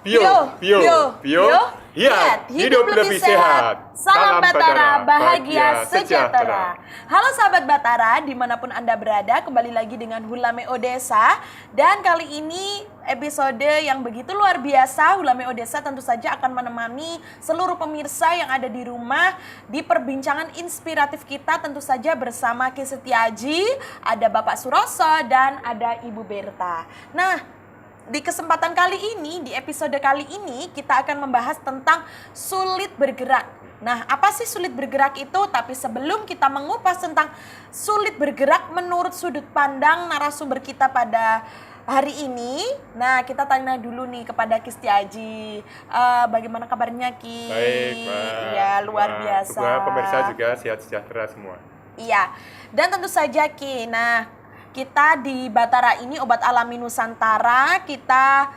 Bio, hidup lebih sehat. Salam Batara, bahagia sejahtera. Halo sahabat Batara, dimanapun Anda berada, kembali lagi dengan Hulameo Desa. Dan kali ini episode yang begitu luar biasa. Hulameo Desa tentu saja akan menemani seluruh pemirsa yang ada di rumah di perbincangan inspiratif kita, tentu saja bersama Ki Setiaji, ada Bapak Suroso, dan ada Ibu Berta. Nah, di kesempatan kali ini, di episode kali ini, kita akan membahas tentang sulit bergerak. Nah, apa sih sulit bergerak itu? Tapi sebelum kita mengupas tentang sulit bergerak menurut sudut pandang narasumber kita pada hari ini, nah kita tanya dulu nih kepada Ki Setiaji. Bagaimana kabarnya Ki? Baik, Pak. Ya, luar biasa. Semoga pemirsa juga sehat sejahtera semua. Iya, dan tentu saja Ki, nah kita di Batara ini Obat Alami Nusantara, kita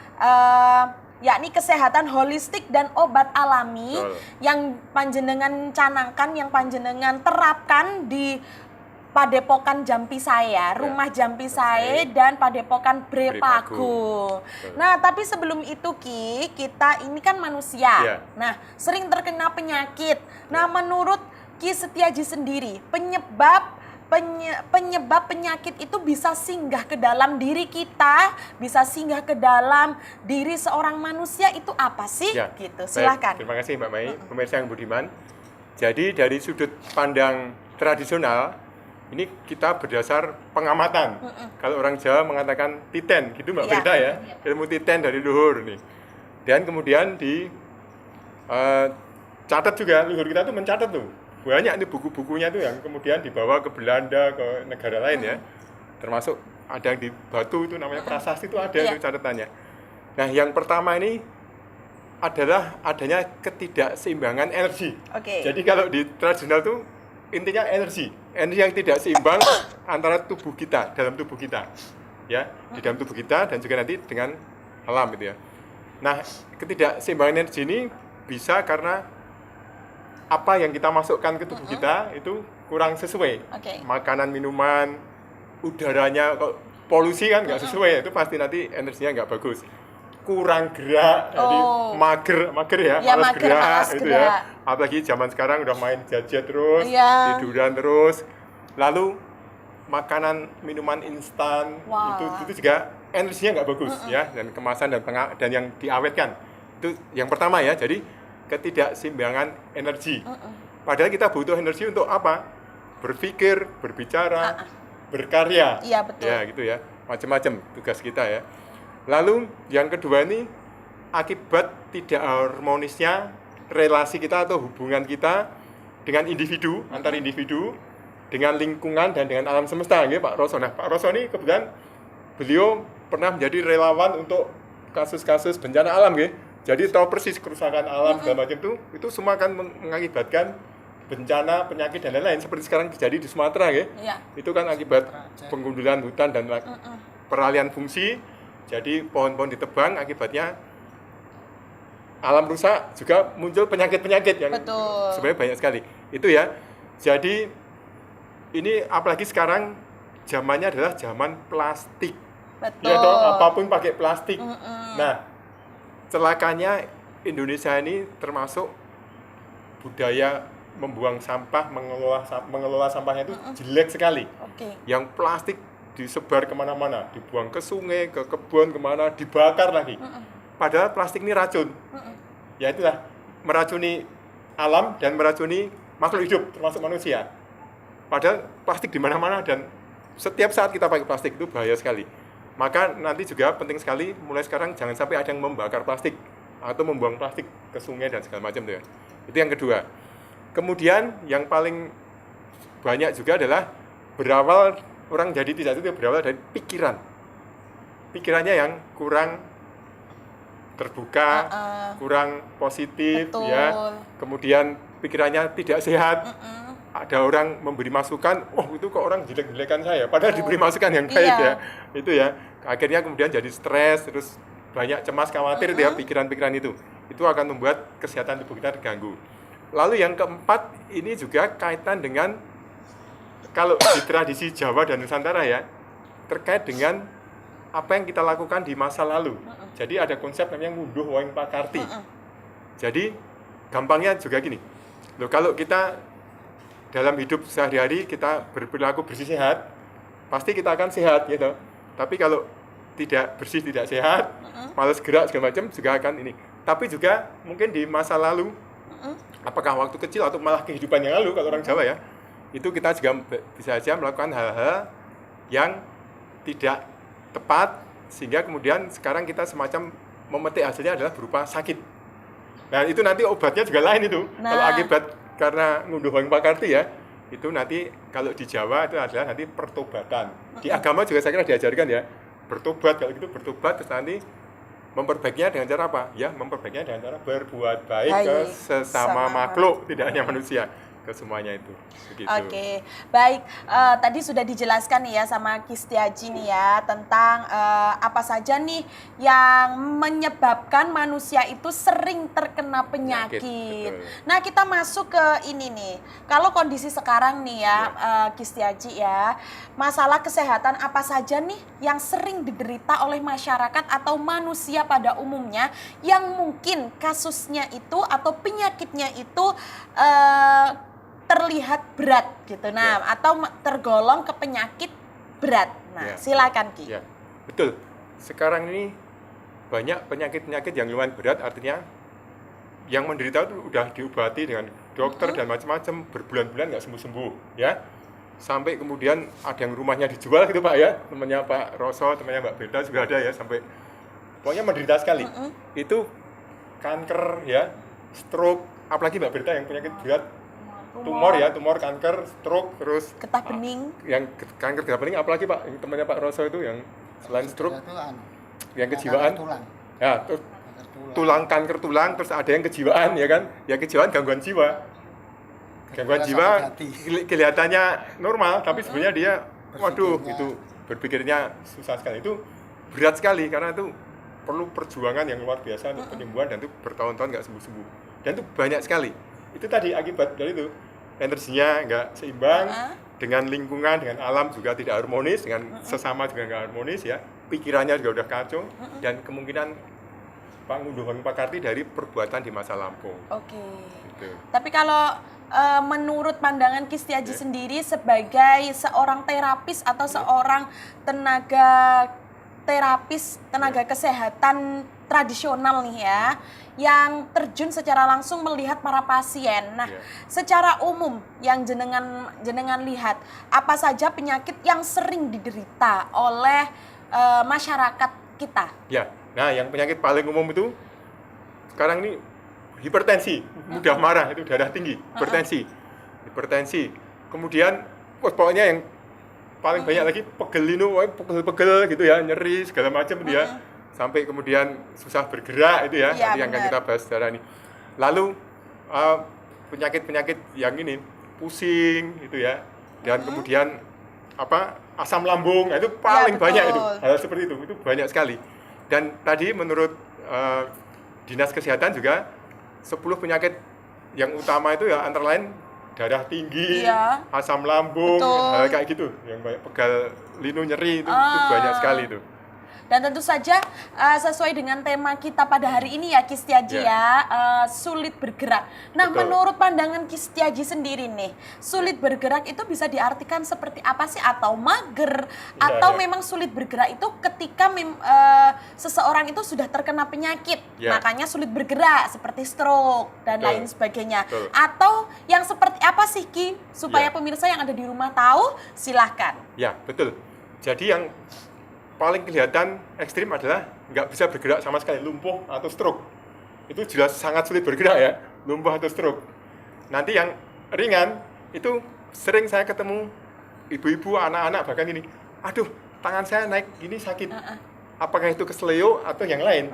yakni kesehatan holistik dan obat alami. Betul. Yang panjenengan canangkan, yang panjenengan terapkan di Padepokan Jampi saya, Rumah Jampi saya, dan Padepokan Brepago. Nah, tapi sebelum itu Ki, kita ini kan manusia. Ya. Nah, sering terkena penyakit. Nah, menurut Ki Setiaji sendiri, penyebab penyakit itu bisa singgah ke dalam diri kita, bisa singgah ke dalam diri seorang manusia, itu apa sih? Ya, gitu. Silakan. Terima kasih Mbak Mai, pemirsa yang budiman. Jadi dari sudut pandang tradisional, ini kita berdasar pengamatan. Kalau orang Jawa mengatakan titen, gitu Mbak Berta ya. Ilmu titen dari luhur nih. Dan kemudian di catat juga, luhur kita tuh mencatat tuh. Banyak nih buku-bukunya tuh yang kemudian dibawa ke Belanda, ke negara lain ya. Termasuk ada yang di Batu itu namanya prasasti itu ada itu catatannya. Nah, yang pertama ini adalah adanya ketidakseimbangan energi. Jadi kalau di tradisional tuh intinya energi yang tidak seimbang antara tubuh kita, dalam tubuh kita. Ya, di dalam tubuh kita dan juga nanti dengan alam gitu ya. Nah, ketidakseimbangan energi ini bisa karena apa yang kita masukkan ke tubuh kita itu kurang sesuai. Makanan, minuman, udaranya, polusi kan nggak sesuai, itu pasti nanti energinya nggak bagus. Kurang gerak, jadi mager ya, malas gerak itu ya. Apalagi zaman sekarang udah main gadget terus, tiduran terus. Lalu makanan, minuman instan itu juga energinya nggak bagus ya, dan kemasan dan yang diawetkan. Itu yang pertama ya. Jadi ketidakseimbangan energi. Padahal kita butuh energi untuk apa? Berpikir, berbicara, berkarya. Iya, betul. Ya, gitu ya. Macam-macam tugas kita ya. Lalu yang kedua ini akibat tidak harmonisnya relasi kita atau hubungan kita dengan individu, antar individu, dengan lingkungan dan dengan alam semesta, ya Pak Roso. Nah, Pak Roso ini kebetulan beliau pernah menjadi relawan untuk kasus-kasus bencana alam, ya. Jadi tahu persis kerusakan alam segala macam itu semua akan mengakibatkan bencana, penyakit dan lain-lain seperti sekarang terjadi di Sumatera ya. Itu kan akibat penggundulan hutan dan peralihan fungsi. Jadi pohon-pohon ditebang, akibatnya alam rusak, juga muncul penyakit-penyakit yang sebenarnya banyak sekali. Itu ya. Jadi ini apalagi sekarang zamannya adalah zaman plastik. Ya toh, apapun pakai plastik. Nah, celakanya Indonesia ini termasuk budaya membuang sampah, mengelola sampahnya itu jelek sekali. Yang plastik disebar kemana-mana, dibuang ke sungai, ke kebun, kemana, dibakar lagi. Padahal plastik ini racun. Ya itulah, meracuni alam dan meracuni makhluk hidup, termasuk manusia. Padahal plastik di mana-mana dan setiap saat kita pakai plastik itu bahaya sekali. Maka nanti juga penting sekali mulai sekarang jangan sampai ada yang membakar plastik atau membuang plastik ke sungai dan segala macam tuh ya. Itu yang kedua. Kemudian yang paling banyak juga adalah berawal orang jadi tidak itu berawal dari pikiran. Pikirannya yang kurang terbuka, kurang positif ya. Kemudian pikirannya tidak sehat. Ada orang memberi masukan, itu kok orang jelek-jelekan saya, padahal diberi masukan yang baik ya. Itu ya. Akhirnya kemudian jadi stres, terus banyak cemas, khawatir ya pikiran-pikiran itu. Itu akan membuat kesehatan tubuh kita terganggu. Lalu yang keempat, ini juga kaitan dengan kalau di tradisi Jawa dan Nusantara ya, terkait dengan apa yang kita lakukan di masa lalu. Jadi ada konsep namanya ngunduh wong pakarti. Jadi gampangnya juga gini, loh kalau kita dalam hidup sehari-hari kita berperilaku bersih sehat, pasti kita akan sehat gitu. Tapi kalau tidak bersih, tidak sehat, malas gerak segala macam juga akan ini. Tapi juga mungkin di masa lalu, apakah waktu kecil atau malah kehidupan yang lalu kalau orang Jawa ya, itu kita juga bisa saja melakukan hal-hal yang tidak tepat, sehingga kemudian sekarang kita semacam memetik hasilnya adalah berupa sakit. Nah itu nanti obatnya juga lain itu. Kalau akibat karena ngunduh wong pakarti ya, itu nanti kalau di Jawa itu adalah nanti pertobatan. Di agama juga saya kira diajarkan ya, bertobat. Kalau gitu bertobat terus nanti memperbaikinya dengan cara apa? Ya memperbaikinya dengan cara berbuat baik ke sesama makhluk, tidak hanya manusia, ke semuanya itu. Begitu. Oke, baik. Tadi sudah dijelaskan nih ya sama Ki Setiaji nih ya tentang apa saja nih yang menyebabkan manusia itu sering terkena penyakit. Nah, kita masuk ke ini nih. Kalau kondisi sekarang nih ya, Ki Setiaji ya, masalah kesehatan apa saja nih yang sering diderita oleh masyarakat atau manusia pada umumnya yang mungkin kasusnya itu atau penyakitnya itu terlihat berat gitu, atau tergolong ke penyakit berat. Nah, silakan Ki. Ya, betul. Sekarang ini banyak penyakit-penyakit yang lumayan berat, artinya yang menderita itu udah diobati dengan dokter dan macam-macam, berbulan-bulan nggak sembuh-sembuh, ya. Sampai kemudian ada yang rumahnya dijual gitu Pak ya, temannya Pak Roso, temannya Mbak Beda juga ada ya, sampai pokoknya menderita sekali. Itu kanker ya, stroke, apalagi Mbak Beda yang penyakit berat. Tumor ya, tumor, kanker, stroke, terus getah bening. Yang kanker getah bening apalagi Pak? Yang temannya Pak Roso itu yang selain stroke, yang kejiwaan. Ya, terus kanker tulang, terus ada yang kejiwaan ya kan? Ya kejiwaan gangguan jiwa. Gangguan jiwa kelihatannya normal, tapi sebenarnya dia waduh itu berpikirnya susah sekali. Itu berat sekali karena itu perlu perjuangan yang luar biasa untuk penyembuhan, dan itu bertahun-tahun nggak sembuh-sembuh. Dan itu banyak sekali. Itu tadi akibat dari itu, energinya nggak seimbang, dengan lingkungan, dengan alam juga tidak harmonis, dengan sesama juga nggak harmonis ya, pikirannya juga udah kacau, dan kemungkinan ngunduh wong pakarti dari perbuatan di masa lampau. Oke. Gitu. Tapi kalau menurut pandangan Ki Setiaji sendiri sebagai seorang terapis atau seorang tenaga terapis, tenaga kesehatan tradisional nih ya, yang terjun secara langsung melihat para pasien. Nah, secara umum yang jenengan lihat, apa saja penyakit yang sering diderita oleh masyarakat kita? Ya, nah yang penyakit paling umum itu sekarang ini hipertensi, mudah marah, itu darah tinggi, hipertensi. Kemudian pokoknya yang paling banyak lagi pegel-pegel gitu ya, nyeri segala macam dia. Sampai kemudian susah bergerak itu ya, nanti yang akan kita bahas sekarang ini. Lalu penyakit-penyakit yang ini pusing gitu ya, dan kemudian asam lambung, itu paling banyak itu, hal seperti itu banyak sekali. Dan tadi menurut Dinas Kesehatan juga 10 penyakit yang utama itu ya antara lain darah tinggi, asam lambung, hal kayak gitu, yang banyak pegal linu nyeri itu banyak sekali itu. Dan tentu saja sesuai dengan tema kita pada hari ini ya Ki Setiaji sulit bergerak. Nah, menurut pandangan Ki Setiaji sendiri nih, sulit bergerak itu bisa diartikan seperti apa sih? Atau mager? Atau memang sulit bergerak itu ketika seseorang itu sudah terkena penyakit, makanya sulit bergerak seperti stroke dan lain sebagainya. Atau yang seperti apa sih Ki? Supaya pemirsa yang ada di rumah tahu, silahkan. Ya, betul. Jadi yang paling kelihatan ekstrim adalah nggak bisa bergerak sama sekali, lumpuh atau stroke. Itu jelas sangat sulit bergerak ya, lumpuh atau stroke. Nanti yang ringan, itu sering saya ketemu ibu-ibu, anak-anak bahkan gini, aduh tangan saya naik gini sakit. Apakah itu keseleo atau yang lain?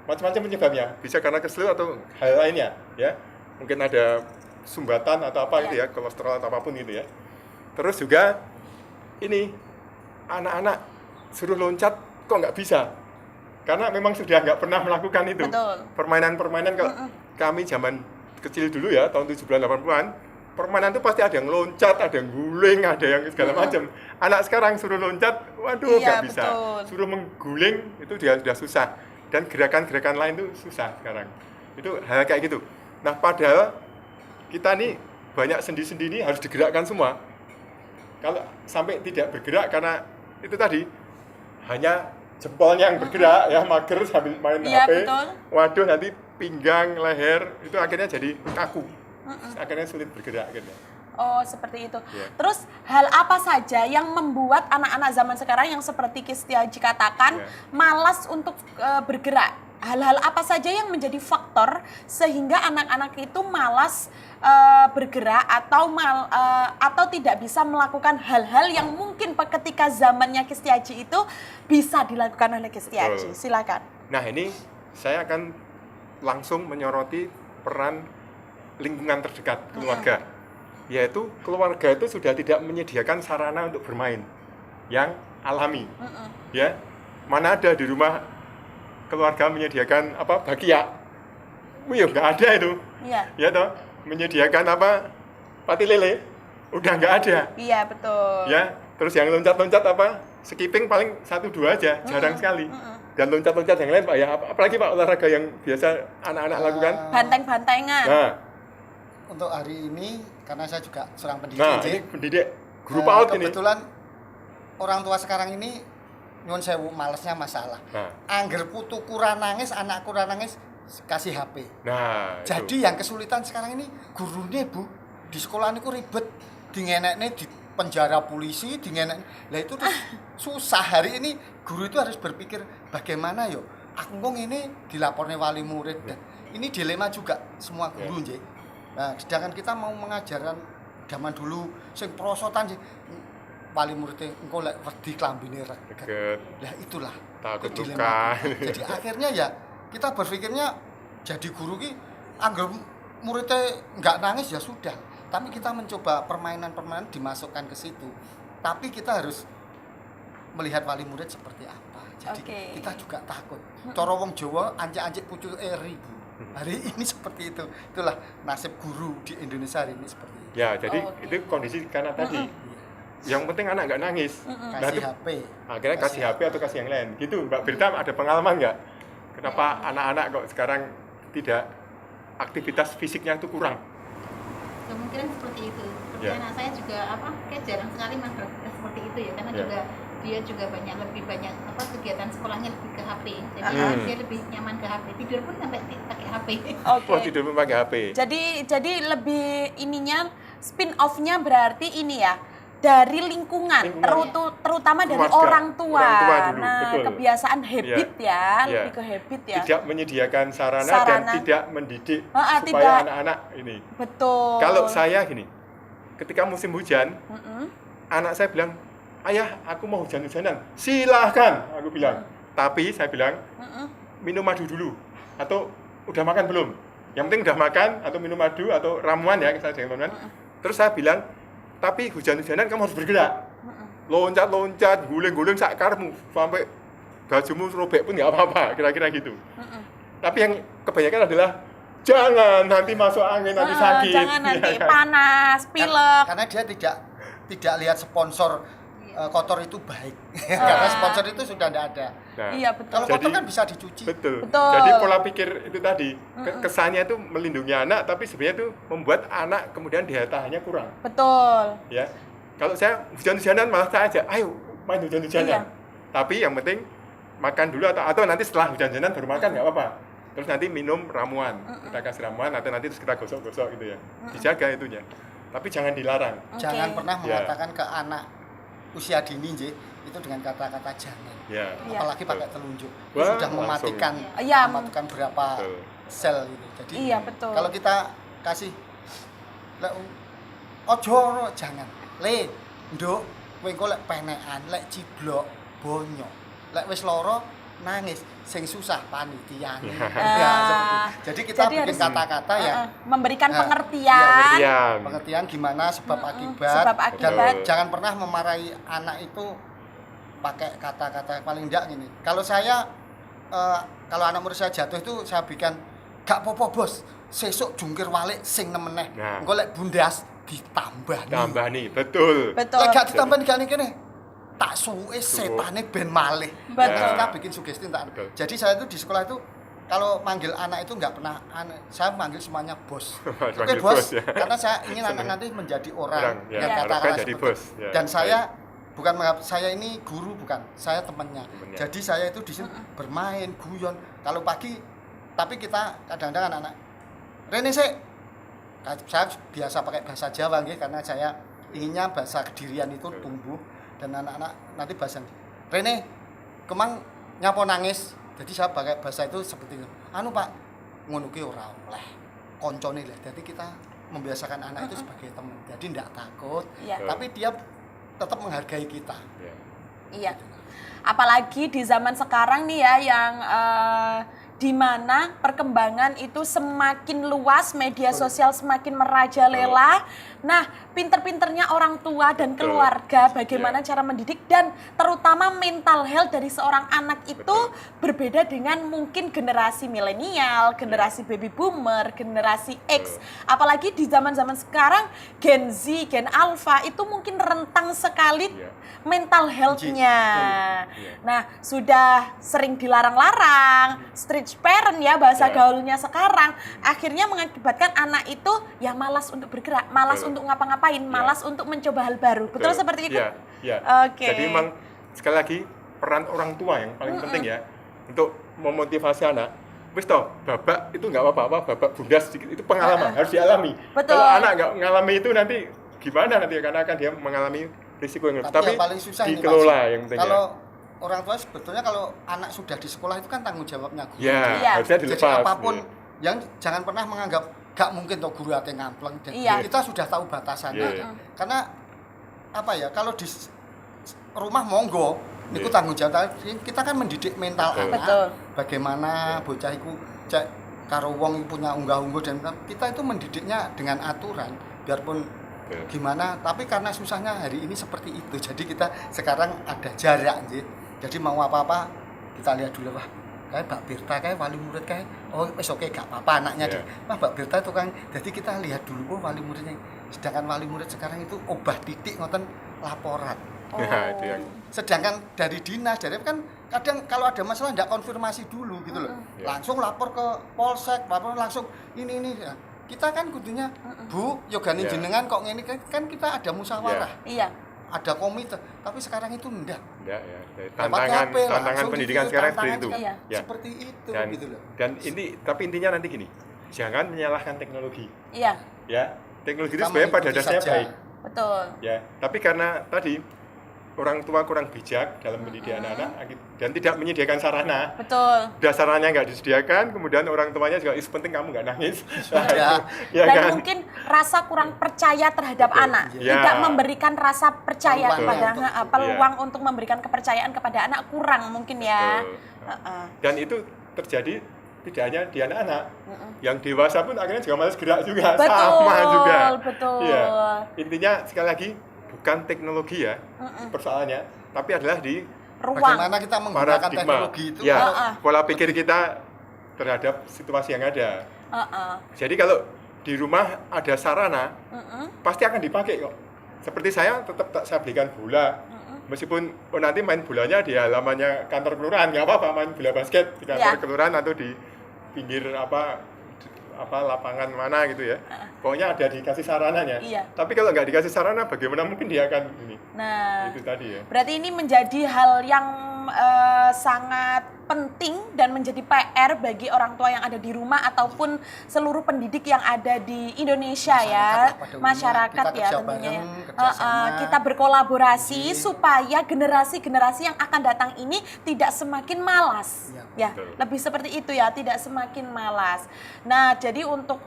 Macam-macam penyebabnya, bisa karena keseleo atau hal lainnya ya. Mungkin ada sumbatan atau apa gitu ya, kolesterol atau apapun gitu ya. Terus juga ini, anak-anak suruh loncat kok nggak bisa, karena memang sudah nggak pernah melakukan itu. Permainan-permainan kalau kami zaman kecil dulu ya, tahun 70-an 80-an, permainan itu pasti ada yang loncat, ada yang guling, ada yang segala macam. Anak sekarang suruh loncat, waduh Iya, nggak bisa. betul. Suruh mengguling itu dia sudah susah. Dan gerakan-gerakan lain itu susah sekarang. Itu hal kayak gitu. Nah padahal kita nih banyak sendi-sendi ini harus digerakkan semua. Kalau sampai tidak bergerak karena itu tadi hanya jempolnya yang bergerak ya, mager sambil main Iya, HP. betul. Waduh nanti pinggang, leher itu akhirnya jadi kaku. Akhirnya sulit bergerak akhirnya. Oh, seperti itu. Iya. Terus hal apa saja yang membuat anak-anak zaman sekarang yang seperti Kistiaji katakan Iya. malas untuk bergerak? Hal-hal apa saja yang menjadi faktor sehingga anak-anak itu malas bergerak atau tidak bisa melakukan hal-hal yang mungkin ketika zamannya Kistiaji itu bisa dilakukan oleh Kistiaji? Betul. Silakan. Nah ini saya akan langsung menyoroti peran lingkungan terdekat keluarga, yaitu keluarga itu sudah tidak menyediakan sarana untuk bermain yang alami, ya mana ada di rumah keluarga menyediakan apa bakia, wih nggak ada itu, Iya. ya toh menyediakan apa pati lele, udah nggak ada, Iya, betul. ya terus yang loncat-loncat apa skipping paling 1-2 aja, jarang sekali. Dan loncat-loncat yang lain Pak ya, apalagi Pak olahraga yang biasa anak-anak lakukan. Banteng-bantengan. Nah, Untuk hari ini karena saya juga seorang pendidik, nah J, ini pendidik guru PAUD ini. kebetulan orang tua sekarang ini nyuwun sewu malesnya masalah. Nah, Angger putu kurang nangis, anak kurang nangis kasih HP. nah itu. Jadi yang kesulitan sekarang ini gurunya Bu di sekolah ini ribet, dingenekne di penjara polisi, dingenek. Lah itu terus susah. Hari ini guru itu harus berpikir bagaimana yo. Aku ini dilapornya wali murid. Dan ini dilema juga semua guru J. Nah, sedangkan kita mau mengajarkan zaman dulu sing prosotan sih wali muridnya engko lek wedi klambine reget. Deket, Lah itulah takut itu luka. dilema. Jadi akhirnya ya kita berpikirnya jadi guru ki anggap muridnya nggak nangis ya sudah. Tapi kita mencoba permainan-permainan dimasukkan ke situ. Tapi kita harus melihat wali murid seperti apa. Jadi Oke. kita juga takut. Cara wong Jawa ancik-ancik pucuk eri, Bu. Hari ini seperti itu. Itulah nasib guru di Indonesia hari ini seperti itu. Ya, jadi Oh, oke. itu kondisi karena tadi. Yang penting anak nggak nangis. Nah, Kasih itu HP. akhirnya kasih HP atau kasih yang lain. Gitu, Mbak Berta ada pengalaman nggak? Kenapa anak-anak kok sekarang tidak aktivitas fisiknya itu kurang? Kemungkinan seperti itu. Seperti Ya. anak saya juga kayak jarang sekali mas beraktivitas seperti itu ya, karena Ya. juga dia juga lebih banyak kegiatan sekolahnya lebih ke HP. Jadi Hmm. dia lebih nyaman ke HP. Tidur pun sampai pakai HP. Oke. Wah, tidur pakai HP. Jadi lebih ininya spin off-nya berarti ini ya dari lingkungan, Lingkungan. terutama dari Keluarga. orang tua. Orang tua dulu, Nah, betul. kebiasaan habit ya, Iya. lebih ke habit ya. Tidak menyediakan sarana dan Sarana. tidak mendidik Ah, supaya tidak. anak-anak ini. Betul. Kalau saya gini, ketika musim hujan, Mm-mm. anak saya bilang, ayah aku mau hujan-hujanan, silahkan, aku bilang. Tapi saya bilang, Mm-mm. minum madu dulu, atau udah makan belum? Yang penting udah makan, atau minum madu, atau ramuan ya, saya dengan ramuan. Terus saya bilang, tapi hujan-hujanan kamu harus bergerak. Loncat-loncat, guling-guling sakarmu, sampai bajumu robek pun nggak apa-apa, kira-kira gitu. Tapi yang kebanyakan adalah, jangan, nanti masuk angin, nanti sakit. Jangan nanti Ya kan? panas, pilek. Karena dia tidak lihat sponsor kotor itu baik. Karena sponsor itu sudah tidak ada. Nah, Iya, betul. Kalau Jadi- kotor kan bisa dicuci. Betul. Betul. Jadi pola pikir itu tadi, kesannya itu melindungi anak, tapi sebenarnya itu membuat anak kemudian daya tahannya kurang. Betul. Ya, kalau saya hujan-hujanan malah saya aja, ayo main hujan-hujanan. Iya. Tapi yang penting makan dulu atau nanti setelah hujan-hujanan baru makan nggak apa-apa. Terus nanti minum ramuan, kita kasih ramuan atau nanti terus kita gosok-gosok gitu ya. Dijaga itunya. Tapi jangan dilarang. Jangan Oke. pernah Ya. mengatakan ke anak usia dini J, itu dengan kata-kata jangan. Ya. Iya. Apalagi pakai telunjuk. Itu Wah, sudah mematikan Iya. mematikan berapa Betul. sel gitu. Jadi Iya, betul. kalau kita kasih lek ojo jangan. Le, nduk, kowe engko lek penekan, lek ciblok, bonyok. Lek wis lara nangis, sing susah panitiane. Ya. Ya, seperti itu. Jadi kita Jadi bikin harus- kata-kata ya. Memberikan Nah, pengertian. Iya. Pengertian gimana sebab akibat, sebab dan akibat. jangan pernah memarahi anak itu pakai kata-kata paling enggak gini. Kalau saya kalau anak murid saya jatuh itu saya berikan gak apa-apa bos, sesuk jungkir walik sing nemeneh. Nah. Engko lek bundas ditambah Tambah nih, betul. Betul. Lek gak ditambah kene tak suwe setane ben malih. Betul. Kita bikin sugesti tak. Betul. Jadi saya itu di sekolah itu kalau manggil anak itu nggak pernah saya manggil semuanya bos. Oke Manggil bos, bos, ya. karena saya ingin anak nanti menjadi orang ya, yang harapkan katakanlah jadi seperti bos. itu. Ya, Dan saya baik. bukan menganggap saya ini guru, bukan, saya temannya. Temennya. Jadi saya itu di sini bermain, guyon. Kalau pagi, tapi kita kadang-kadang anak-anak Rene sih, saya biasa pakai bahasa Jawa gitu, karena saya inginnya bahasa Kedirian itu tumbuh dan anak-anak nanti bahasa Rene, kemang nyapo nangis. Jadi saya pakai bahasa itu seperti itu. Anu Pak, ngono ki ora oleh. Koncone lah. Jadi kita membiasakan anak itu sebagai teman. Jadi tidak takut, Iya. tapi dia tetap menghargai kita. Ya. Iya. Apalagi di zaman sekarang nih ya yang di mana perkembangan itu semakin luas, media sosial semakin merajalela. Nah, pinter-pinternya orang tua dan keluarga bagaimana cara mendidik dan terutama mental health dari seorang anak itu berbeda dengan mungkin generasi milenial, generasi baby boomer, generasi X. Apalagi di zaman-zaman sekarang Gen Z, Gen Alpha itu mungkin rentang sekali mental health-nya. Nah, sudah sering dilarang-larang, street parent ya bahasa gaulnya sekarang, akhirnya mengakibatkan anak itu ya malas untuk bergerak, malas untuk ngapa-ngapain, malas untuk mencoba hal baru. Betul seperti itu? Iya, iya. Oke. Jadi memang sekali lagi peran orang tua yang paling penting ya untuk memotivasi anak. Wis toh, babak itu nggak apa-apa, babak bunda sedikit itu pengalaman harus dialami. Betul. Kalau anak nggak mengalami itu nanti gimana nanti karena akan dia mengalami risiko yang Tapi yang paling susah ini, dikelola Pak, yang penting kalau ya. orang tua sebetulnya kalau anak sudah di sekolah itu kan tanggung jawabnya guru. Ya, Iya. harusnya Jadi dilepas. apapun Iya. yang jangan pernah menganggap gak mungkin toh guru ate ngampleng. Dan Iya. kita sudah tahu batasannya. Iya. Karena apa ya, kalau di rumah monggo niku Iya. tanggung jawab kita kan mendidik mental Betul. anak. Betul. Bagaimana bocah iku cek karo wong punya unggah-ungguh dan kita itu mendidiknya dengan aturan biarpun Betul. gimana, tapi karena susahnya hari ini seperti itu. Jadi kita sekarang ada jarak nggih. Jadi mau apa-apa kita lihat dulu, wah kayak Mbak Birta kayak wali murid kayak oh wis oke gak apa-apa anaknya Yeah. deh. Wah Mbak Birta itu kan jadi kita lihat dulu oh wali muridnya. Sedangkan wali murid sekarang itu obah titik ngoten laporan. Nah, itu yang Sedangkan dari dinas, dari kan kadang kalau ada masalah tidak konfirmasi dulu gitu loh. Ya. Langsung lapor ke polsek, lapor langsung ini. Ya. Kita kan kudunya, Bu, yogane Ya. jenengan kok ngene kan kita ada musyawarah, Iya. ada komite. Tapi sekarang itu enggak. enggak ya. Lewat Tantangan HP, tantangan langsung pendidikan gitu, sekarang seperti tantangan itu. kan Iya. Ya. Seperti itu Dan gitu loh. tapi intinya nanti gini. Jangan menyalahkan teknologi. Iya. Ya. Teknologi itu Kita sebenarnya pada mengikuti dasarnya saja. baik. Betul. Ya, tapi karena tadi orang tua kurang bijak dalam mendidik anak-anak dan tidak menyediakan sarana. Betul. Udah sarananya nggak disediakan, kemudian orang tuanya juga, penting kamu nggak nangis. Nah, Ya. itu, ya Dan kan? mungkin rasa kurang percaya terhadap Betul. anak, Ya. tidak memberikan rasa percaya Peluang kepada untuk- peluang untuk memberikan kepercayaan kepada anak kurang mungkin ya. Betul. Heeh. Dan itu terjadi tidak hanya di anak-anak, yang dewasa pun akhirnya juga malas gerak juga, Betul, sama juga. betul. Iya. Intinya sekali lagi bukan teknologi ya persoalannya, tapi adalah di Ruang. Bagaimana kita menggunakan paradigma. teknologi itu Ya, kalau pola pikir kita terhadap situasi yang ada. Heeh. Jadi kalau di rumah ada sarana, Heeh. pasti akan dipakai kok. Seperti saya tetap tak saya belikan bola. Meskipun nanti main bolanya di halamannya kantor kelurahan, nggak apa-apa main bola basket di kantor Ya. kelurahan atau di pinggir apa lapangan mana gitu ya. Pokoknya ada dikasih sarananya. Iya. Tapi kalau nggak dikasih sarana, bagaimana mungkin dia akan ini? Nah, Itu tadi ya. berarti ini menjadi hal yang sangat penting dan menjadi PR bagi orang tua yang ada di rumah ataupun seluruh pendidik yang ada di Indonesia Masyarakat ya, lah pada umumnya. masyarakat Kita ya kerja tentunya. bareng, kerjasama. Kita berkolaborasi supaya generasi-generasi yang akan datang ini tidak semakin malas. Iya, Ya, betul. lebih seperti itu ya, tidak semakin malas. Nah, jadi untuk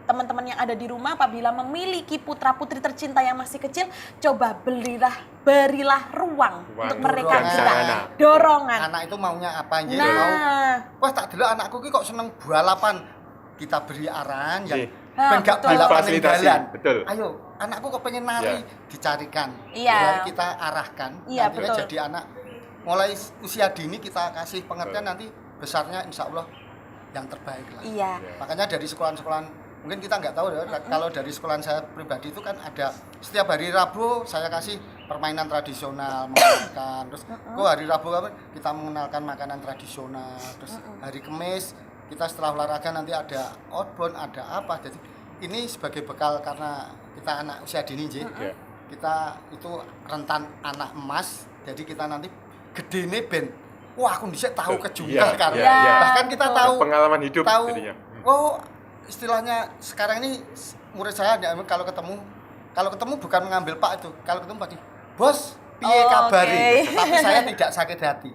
teman-teman yang ada di rumah apabila memiliki putra-putri tercinta yang masih kecil, coba berilah ruang untuk mereka dan juga sarana. dorongan. anak itu maunya apa ya? Nah, Wah tak dulu anakku ki kok seneng balapan. Kita beri arahan yang Iya. ben gak Betul. balapan ning Fasilitasi, dalan. betul. Ayo, anakku kok pengen nari, Iya. dicarikan. Iya. Lalu kita arahkan. Iya, Nantinya betul. jadi anak mulai usia dini kita kasih pengertian, nanti besarnya insya Allah yang terbaik lah. iya. Ya. Makanya dari sekolah-sekolah mungkin kita nggak tahu ya. Kalau dari sekolahan saya pribadi itu kan ada setiap hari Rabu saya kasih permainan tradisional mengenalkan, terus hari Rabu kita mengenalkan makanan tradisional, terus hari Kamis kita setelah olahraga nanti ada outbound, ada apa. Jadi ini sebagai bekal karena kita anak usia dini kita itu rentan anak emas, jadi kita nanti gedene ben wah aku bisa tahu kejungkal karena bahkan kita tahu pengalaman hidup jadinya. Oh istilahnya sekarang ini murid saya kalau ketemu bukan mengambil Pak itu, kalau ketemu pasti bos piye kabari, tapi saya tidak sakit hati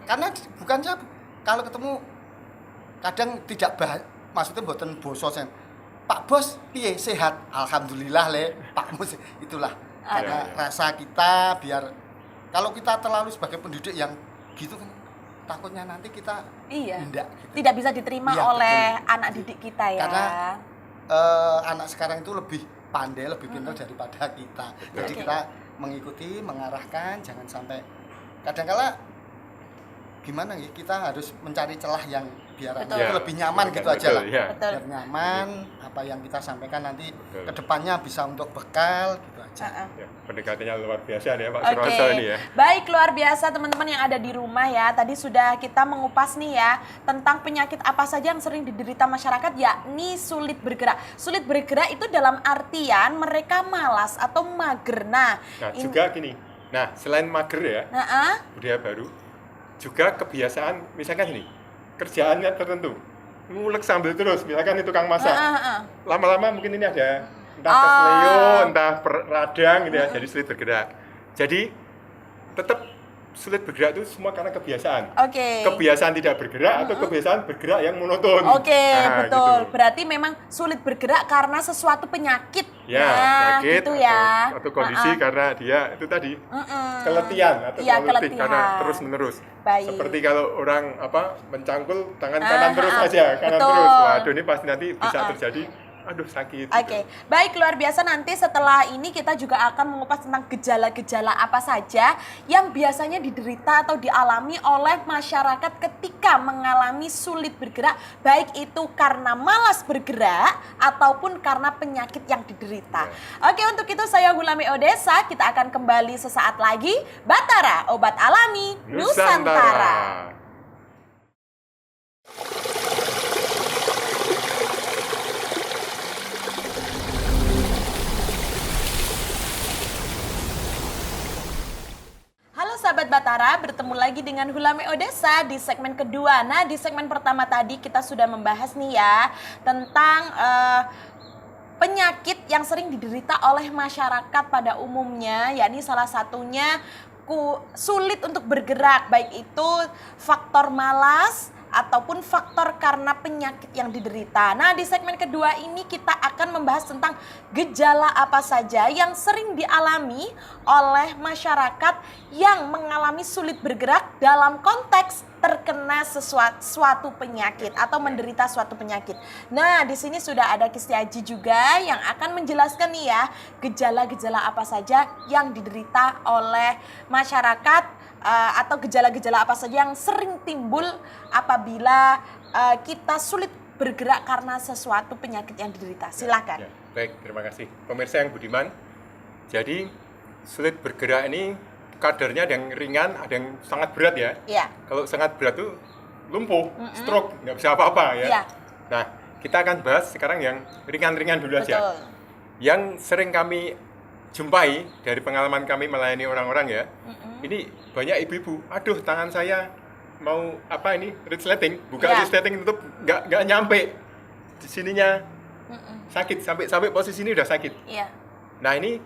karena bukan saya kalau ketemu kadang tidak maksudnya buatan boso sen Pak bos piye sehat alhamdulillah le Pak Mus itulah karena rasa kita biar kalau kita terlalu sebagai pendidik yang gitu kan takutnya nanti kita tidak tidak bisa diterima oleh anak didik kita ya. Karena anak sekarang itu lebih pandai, lebih pintar daripada kita. Jadi kita mengikuti, mengarahkan, jangan sampai kadang-kala gimana ya, kita harus mencari celah yang biar itu lebih nyaman gitu aja lah. Biar nyaman, apa yang kita sampaikan nanti ke depannya bisa untuk bekal gitu aja. Pendekatannya luar biasa nih ya Pak Suroso ini ya. Baik, luar biasa teman-teman yang ada di rumah ya. Tadi sudah kita mengupas nih ya tentang penyakit apa saja yang sering diderita masyarakat, yakni sulit bergerak. Sulit bergerak itu dalam artian mereka malas atau mager. Nah juga gini. Nah, selain mager ya, budaya baru juga kebiasaan misalkan ini kerjaannya tertentu ngulek sambil terus, misalkan itu tukang masak lama-lama mungkin ini ada entah kesleo, entah radang gitu ya, jadi sulit bergerak. Jadi tetap sulit bergerak itu semua karena kebiasaan. Kebiasaan tidak bergerak atau kebiasaan bergerak yang monoton. Betul. Gitu. Berarti memang sulit bergerak karena sesuatu penyakit. Penyakit gitu ya. Atau kondisi karena dia itu tadi keletihan atau letih karena terus-menerus. Seperti kalau orang mencangkul tangan kanan terus aja, kanan terus. Waduh, ini pasti nanti bisa terjadi sakit. Baik, luar biasa. Nanti setelah ini kita juga akan mengupas tentang gejala-gejala apa saja yang biasanya diderita atau dialami oleh masyarakat ketika mengalami sulit bergerak, baik itu karena malas bergerak ataupun karena penyakit yang diderita. Untuk itu saya Hulame Odesa, kita akan kembali sesaat lagi. Batara, obat alami Nusantara. Sahabat Batara, bertemu lagi dengan Hulame Odesa di segmen kedua. Nah, di segmen pertama tadi kita sudah membahas nih ya tentang penyakit yang sering diderita oleh masyarakat pada umumnya, yakni salah satunya sulit untuk bergerak, baik itu faktor malas ataupun faktor karena penyakit yang diderita. Nah, di segmen kedua ini kita akan membahas tentang gejala apa saja yang sering dialami oleh masyarakat yang mengalami sulit bergerak dalam konteks terkena suatu penyakit atau menderita suatu penyakit. Nah, di sini sudah ada Kisti Aji juga yang akan menjelaskan nih ya gejala-gejala apa saja yang diderita oleh masyarakat atau gejala-gejala apa saja yang sering timbul apabila kita sulit bergerak karena sesuatu penyakit yang diderita. Silakan. Baik, terima kasih. Pemirsa yang budiman, jadi sulit bergerak ini kadarnya ada yang ringan, ada yang sangat berat ya. Kalau sangat berat itu lumpuh, stroke, nggak bisa apa-apa ya. Nah, kita akan bahas sekarang yang ringan-ringan dulu aja. Yang sering kami jumpai dari pengalaman kami melayani orang-orang ya, ini banyak ibu-ibu, aduh tangan saya mau resleting, buka resleting tutup nggak nyampe di sininya, sakit sampai posisi ini udah sakit. Nah ini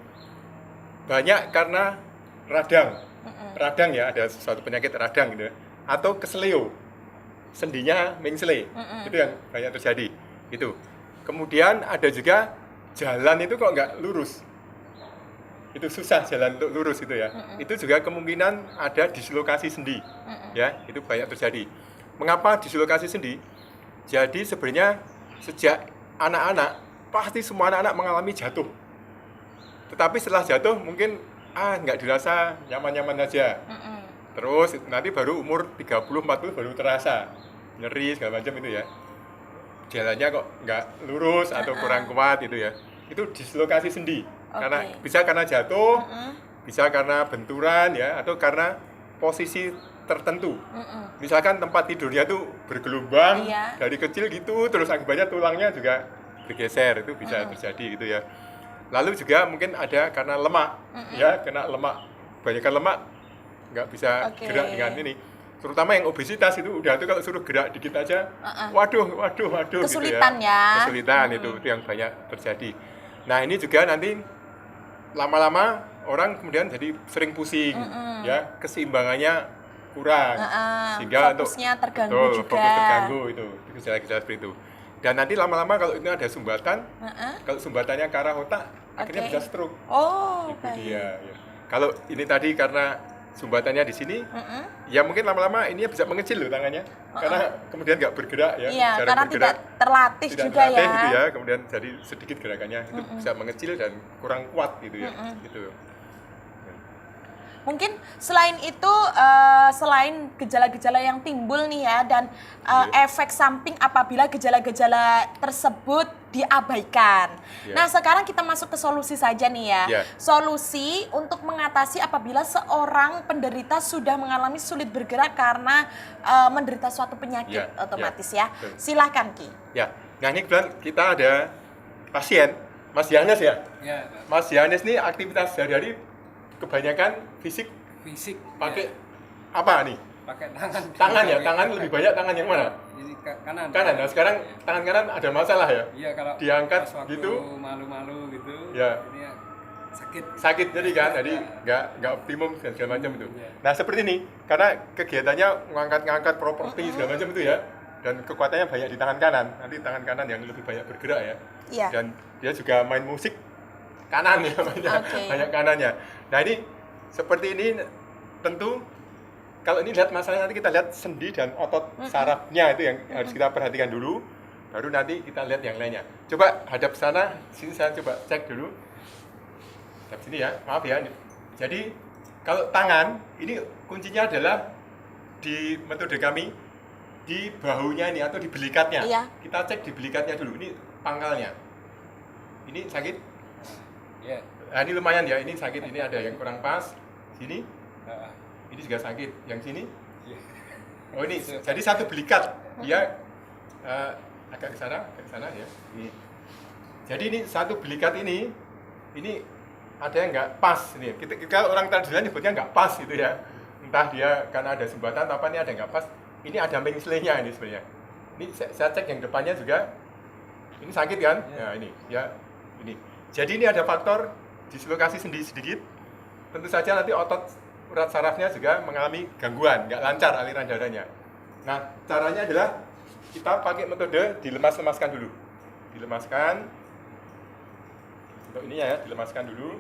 banyak karena radang ya, ada suatu penyakit radang gitu, atau kesleo, sendinya mengsle, itu yang banyak terjadi itu. Kemudian ada juga jalan itu kok nggak lurus. Itu susah jalan untuk lurus itu ya. Itu juga kemungkinan ada dislokasi sendi. Ya, itu banyak terjadi. Mengapa dislokasi sendi? Jadi sebenarnya sejak anak-anak pasti semua anak-anak mengalami jatuh. Tetapi setelah jatuh mungkin nggak dirasa nyaman-nyaman aja. Terus nanti baru umur 30-40 baru terasa nyeri segala macam itu ya. jalannya kok nggak lurus atau kurang kuat gitu ya. Itu dislokasi sendi. Karena bisa karena jatuh, bisa karena benturan ya, atau karena posisi tertentu. Misalkan tempat tidurnya tuh bergelombang dari kecil gitu, terus akibatnya tulangnya juga bergeser, itu bisa terjadi gitu ya. Lalu juga mungkin ada karena lemak, ya, kena lemak, banyakkan lemak nggak bisa gerak dengan ini. Terutama yang obesitas itu udah tuh kalau suruh gerak dikit aja, waduh kesulitan gitu ya. Kesulitan itu yang banyak terjadi. Nah ini juga nanti lama-lama orang kemudian jadi sering pusing, ya, keseimbangannya kurang, sehingga fokusnya terganggu juga. Fokus terganggu itu gejala-gejala seperti itu. Dan nanti lama-lama kalau ini ada sumbatan, kalau sumbatannya ke arah otak, akhirnya bisa stroke. Oh, itu dia. Ya. Kalau ini tadi karena sumbatannya di sini, ya mungkin lama-lama ini bisa mengecil loh tangannya, karena kemudian nggak bergerak ya. Iya, karena bergerak, tidak terlatih juga ya. Gitu ya. Kemudian jadi sedikit gerakannya itu bisa mengecil dan kurang kuat gitu ya. Gitu. Mungkin selain itu, selain gejala-gejala yang timbul nih ya, dan efek samping apabila gejala-gejala tersebut diabaikan. Nah sekarang kita masuk ke solusi saja nih ya. Solusi untuk mengatasi apabila seorang penderita sudah mengalami sulit bergerak karena menderita suatu penyakit otomatis ya. Silahkan Ki. Ya, nah ini kebetulan kita ada pasien, Mas Yohanes ya? Mas Yohanes ini aktivitas sehari-hari kebanyakan fisik pakai apa nih? Pakai tangan. Tangan ya, tangan lebih banyak tangan yang mana? Ini kanan. Kanan. Nah sekarang tangan kanan ada masalah ya? Iya, kalau diangkat pas waktu gitu. Malu-malu gitu. Ya. Ini sakit. Sakit jadi kan, jadi nggak optimum dan segala macam itu. Nah seperti ini, karena kegiatannya ngangkat properti segala macam itu ya, dan kekuatannya banyak di tangan kanan. Nanti tangan kanan yang lebih banyak bergerak ya. Dan dia juga main musik kanan ya, banyak kanannya. Nah ini seperti ini tentu kalau ini lihat masalahnya nanti kita lihat sendi dan otot sarafnya itu yang harus kita perhatikan dulu, baru nanti kita lihat yang lainnya. Coba hadap sana, sini saya coba cek dulu. Hadap sini ya, maaf ya. Jadi kalau tangan ini kuncinya adalah di metode kami di bahunya ini atau di belikatnya. Kita cek di belikatnya dulu. Ini pangkalnya. Ini sakit? Nah, ini lumayan ya, ini sakit, ini ada yang kurang pas. Sini? Ini juga sakit. Yang sini? Oh ini, jadi satu belikat. Dia agak ke sana ya. Ini. Jadi ini satu belikat ini ada yang nggak pas. Nih. Kita orang tradisional nyebutnya nggak pas gitu ya. Entah dia karena ada sumbatan atau apa, ini ada nggak pas. Ini ada mengslenya ini sebenarnya. Ini saya cek yang depannya juga. Ini sakit kan? Ya ini, ya ini. Jadi ini ada faktor dislokasi sendi sedikit. Tentu saja nanti otot urat sarafnya juga mengalami gangguan, nggak lancar aliran darahnya. Nah, caranya adalah kita pakai metode dilemas-lemaskan dulu. Dilemaskan. Untuk ininya ya, dilemaskan dulu.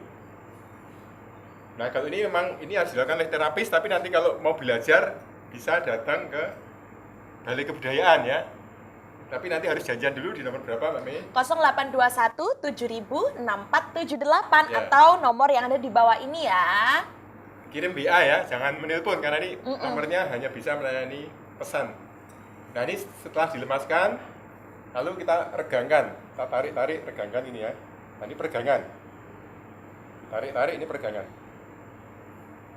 Nah, kalau ini memang ini harus dilakukan oleh terapis, tapi nanti kalau mau belajar bisa datang ke Balai Kebudayaan ya. Tapi nanti harus janjian dulu di nomor berapa Mbak Mei? 0821 7000 6478 atau nomor yang ada di bawah ini ya. Kirim BA ya, jangan menelpon karena ini nomornya hanya bisa melayani pesan. Nah ini setelah dilemaskan, lalu kita regangkan, kita tarik-tarik, regangkan ini ya. Nah ini peregangan, tarik-tarik ini peregangan.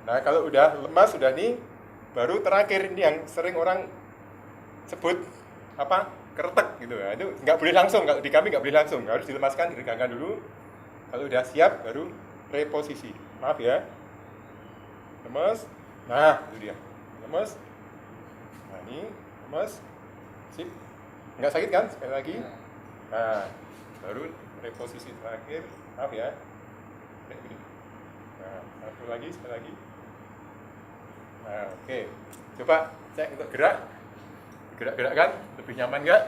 Nah kalau udah lemas, sudah ini, baru terakhir ini yang sering orang sebut apa? Keretek gitu ya. Itu nggak boleh langsung, kalau di kami nggak boleh langsung, harus dilemaskan, diregangkan dulu. Kalau udah siap, baru reposisi. Maaf ya. Lemes, nah itu dia, lemes, nah ini lemes, sip, nggak sakit kan sekali lagi, nah baru reposisi terakhir, maaf ya, kayak gini, nah satu lagi sekali lagi, nah oke, coba cek untuk gerak kan, lebih nyaman nggak?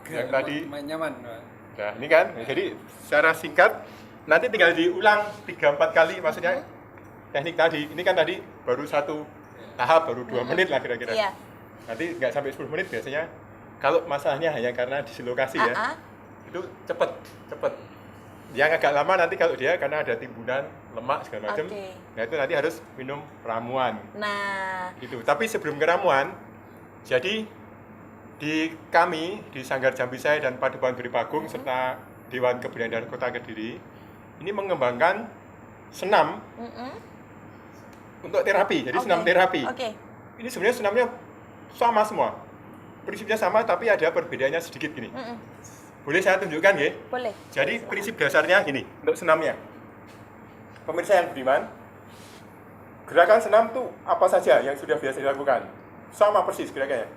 Yang tadi, nyaman. Nah ini kan, jadi secara singkat nanti tinggal diulang 3-4 kali maksudnya. Teknik tadi, ini kan tadi baru satu tahap, baru 2 menit lah kira-kira. Nanti nggak sampai 10 menit biasanya. Kalau masalahnya hanya karena dislokasi ya, itu cepet. Yang agak lama nanti kalau dia karena ada timbunan lemak segala macam, nah itu nanti harus minum ramuan. Nah, gitu. Tapi sebelum ke ramuan, jadi Di kami, di Sanggar Jampisai dan Padepokan Buri Pagung serta Dewan Kebudayaan Kota Kediri, ini mengembangkan senam untuk terapi, jadi senam terapi. Oke. Ini sebenarnya senamnya sama semua, prinsipnya sama tapi ada perbedaannya sedikit gini. Boleh saya tunjukkan ya? Boleh. Jadi prinsip dasarnya gini untuk senamnya. Pemirsa yang budiman, gerakan senam tuh apa saja yang sudah biasa dilakukan? Sama persis gerakannya.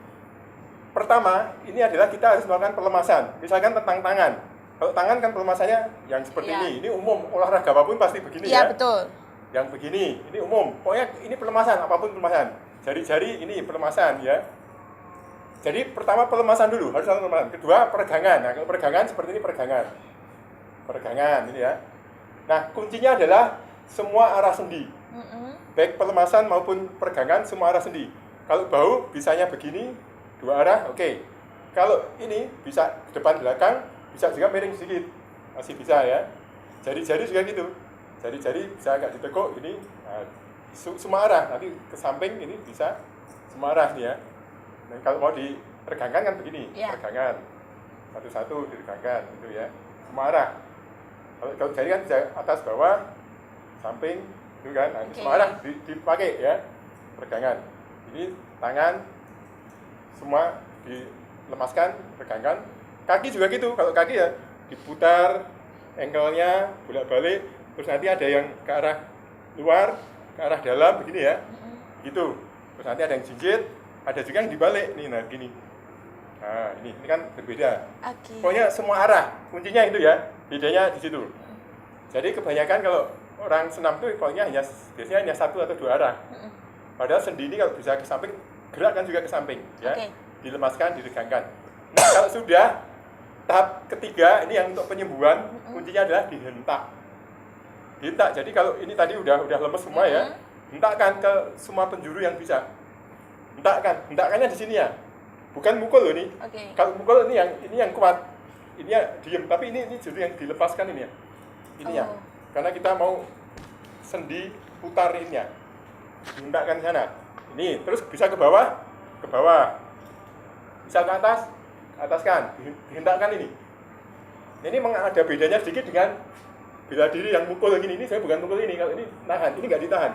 Pertama, ini adalah kita harus melakukan pelemasan. Misalkan tentang tangan. Kalau tangan kan pelemasannya yang seperti ini. Ini umum, olahraga apapun pasti begini ya. Iya, betul. Yang begini, ini umum. Pokoknya ini pelemasan, apapun pelemasan. Jari-jari ini pelemasan ya. Jadi pertama pelemasan dulu, harus selalu pelemasan. Kedua, peregangan. Nah, kalau peregangan seperti ini peregangan. Peregangan ini ya. Nah, kuncinya adalah semua arah sendi. Baik pelemasan maupun peregangan, semua arah sendi. Kalau bahu bisanya begini, dua arah, oke. Kalau ini bisa ke depan belakang, bisa juga miring sedikit, masih bisa ya. Jari-jari juga gitu, jari-jari bisa agak ditekuk ini, nah, semua arah. Nanti ke samping ini bisa semua arah nih ya. Dan kalau mau diregangkan kan begini, regangan satu-satu diregangkan gitu ya, semua arah. Kalau jari kan bisa atas bawah, samping, gitu kan, nah, semua arah dipakai ya, regangan. Ini tangan semua dilemaskan, regangkan. Kaki juga gitu, kalau kaki ya diputar ankle-nya bolak-balik, terus nanti ada yang ke arah luar, ke arah dalam begini ya. Gitu. Terus nanti ada yang jinjit, ada juga yang dibalik nih, nah gini. Nah, ini kan berbeda. Pokoknya semua arah, kuncinya itu ya, bedanya di situ. Jadi kebanyakan kalau orang senam itu pokoknya biasanya hanya satu atau dua arah. Padahal sendi ini kalau bisa ke samping, gerakkan juga ke samping ya. Dilemaskan, diregangkan. Nah, kalau sudah tahap ketiga ini yang untuk penyembuhan, kuncinya adalah dihentak. Dihentak. Jadi kalau ini tadi udah lemes semua ya, hentakkan ke semua penjuru yang bisa. Hentakannya di sini ya. Bukan mukul loh ini. Kalau mukul ini yang kuat. Ini ya diem, tapi ini justru yang dilepaskan ini ya. Ini ya. Karena kita mau sendi putar ini ya. Dihentakkan ke sana. Ini terus bisa ke bawah, bisa ke atas kan, dihentakkan ini. Ini memang ada bedanya sedikit dengan bela diri yang mukul gini. Ini saya bukan mukul ini, kalau ini nahan, ini nggak ditahan.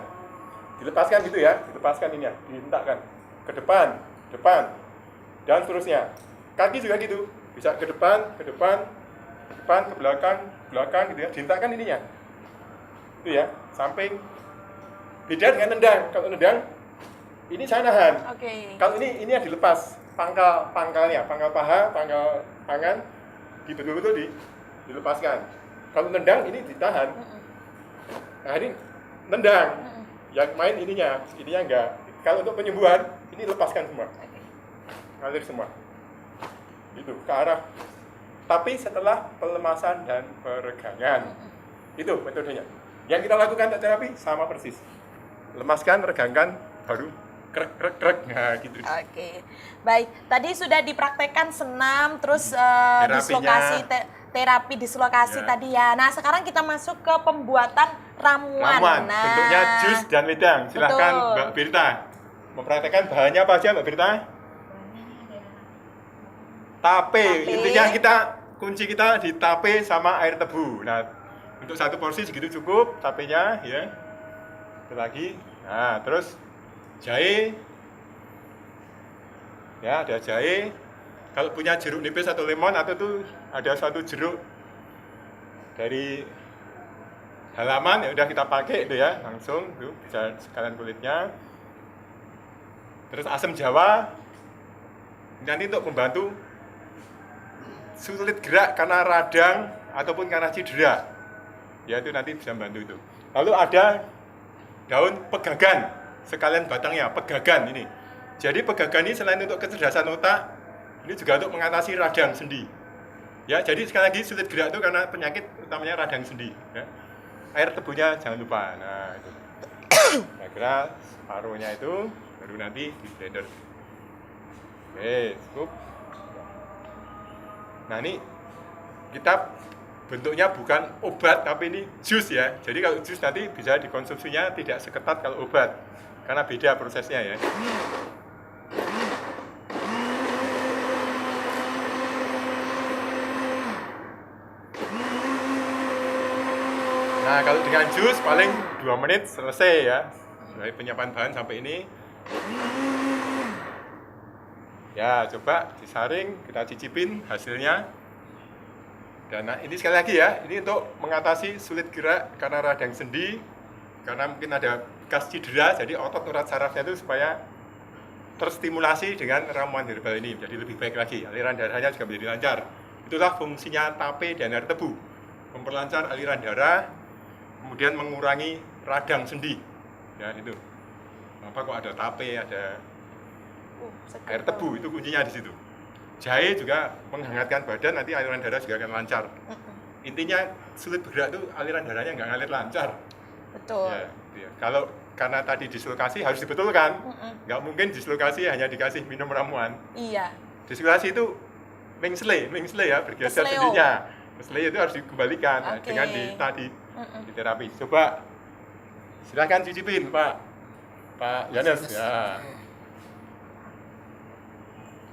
Dilepaskan gitu ya, dilepaskan ini ya, dihentakkan ke depan, dan seterusnya. Kaki juga gitu, bisa ke depan, ke belakang gitu ya, dihentakkan ininya. Itu ya, samping. Beda dengan nendang. Kalau nendang ini saya nahan. Kalau ini yang dilepas, pangkalnya, pangkal paha, pangkal tangan, betul-betul dilepaskan. Kalau nendang ini ditahan. Nah ini nendang, yang main ininya enggak. Kalau untuk penyembuhan ini lepaskan semua, ngalir semua, itu ke arah. Tapi setelah pelemasan dan peregangan, itu metodenya. Yang kita lakukan untuk terapi sama persis. Lemaskan, regangkan, baru krek. Nah, gitu. Baik. Tadi sudah dipraktekkan senam, terus terapi dislokasi tadi ya. Nah, sekarang kita masuk ke pembuatan ramuan. Nah, bentuknya jus dan wedang. Silahkan Mbak Birta mempraktekkan bahannya apa aja, Mbak Birta? Tape. Intinya kunci kita di tape sama air tebu. Nah, untuk satu porsi segitu cukup tapenya ya. Itu lagi. Nah, terus jahe. Ya, ada jahe. Kalau punya jeruk nipis atau lemon, atau tuh ada satu jeruk dari halaman, ya udah kita pakai itu ya, langsung tuh bisa sekalian kulitnya. Terus asam jawa. Nanti untuk membantu sulit gerak karena radang ataupun karena cedera. Ya itu nanti bisa membantu itu. Lalu ada daun pegagan, sekalian batangnya, pegagan ini. Jadi pegagan ini selain untuk kecerdasan otak, ini juga untuk mengatasi radang sendi. Ya, jadi sekali lagi sulit gerak itu karena penyakit utamanya radang sendi. Ya. Air tebunya jangan lupa. Nah itu. Kira-kira separuhnya itu baru nanti di blender. Oke, cukup. Nah ini kita bentuknya bukan obat tapi ini jus ya. Jadi kalau jus nanti bisa dikonsumsinya tidak seketat kalau obat karena beda prosesnya ya. Nah, kalau dengan jus paling 2 menit selesai ya. Dari penyiapan bahan sampai ini. Ya, coba disaring, kita cicipin hasilnya. Dan ini sekali lagi ya, ini untuk mengatasi sulit gerak karena radang sendi, karena mungkin ada bekas cedera, jadi otot urat sarafnya itu supaya terstimulasi dengan ramuan herbal ini, jadi lebih baik lagi, aliran darahnya juga menjadi lancar. Itulah fungsinya tape dan air tebu, memperlancar aliran darah, kemudian mengurangi radang sendi. Ya itu. Apa kok ada tape, ada seger air tebu, itu kuncinya di situ. Jahe juga menghangatkan badan, nanti aliran darah juga akan lancar. Intinya sulit bergerak itu aliran darahnya nggak ngalir lancar. Betul. Ya, gitu ya. Kalau karena tadi dislokasi harus dibetulkan, nggak mungkin dislokasi hanya dikasih minum ramuan. Iya. Dislokasi itu mengsle ya, bergeser Kesleo. sendinya. Kesleo itu harus dikembalikan nah, Oke. dengan di terapi. Coba silakan cicipin Pak Yanes ya.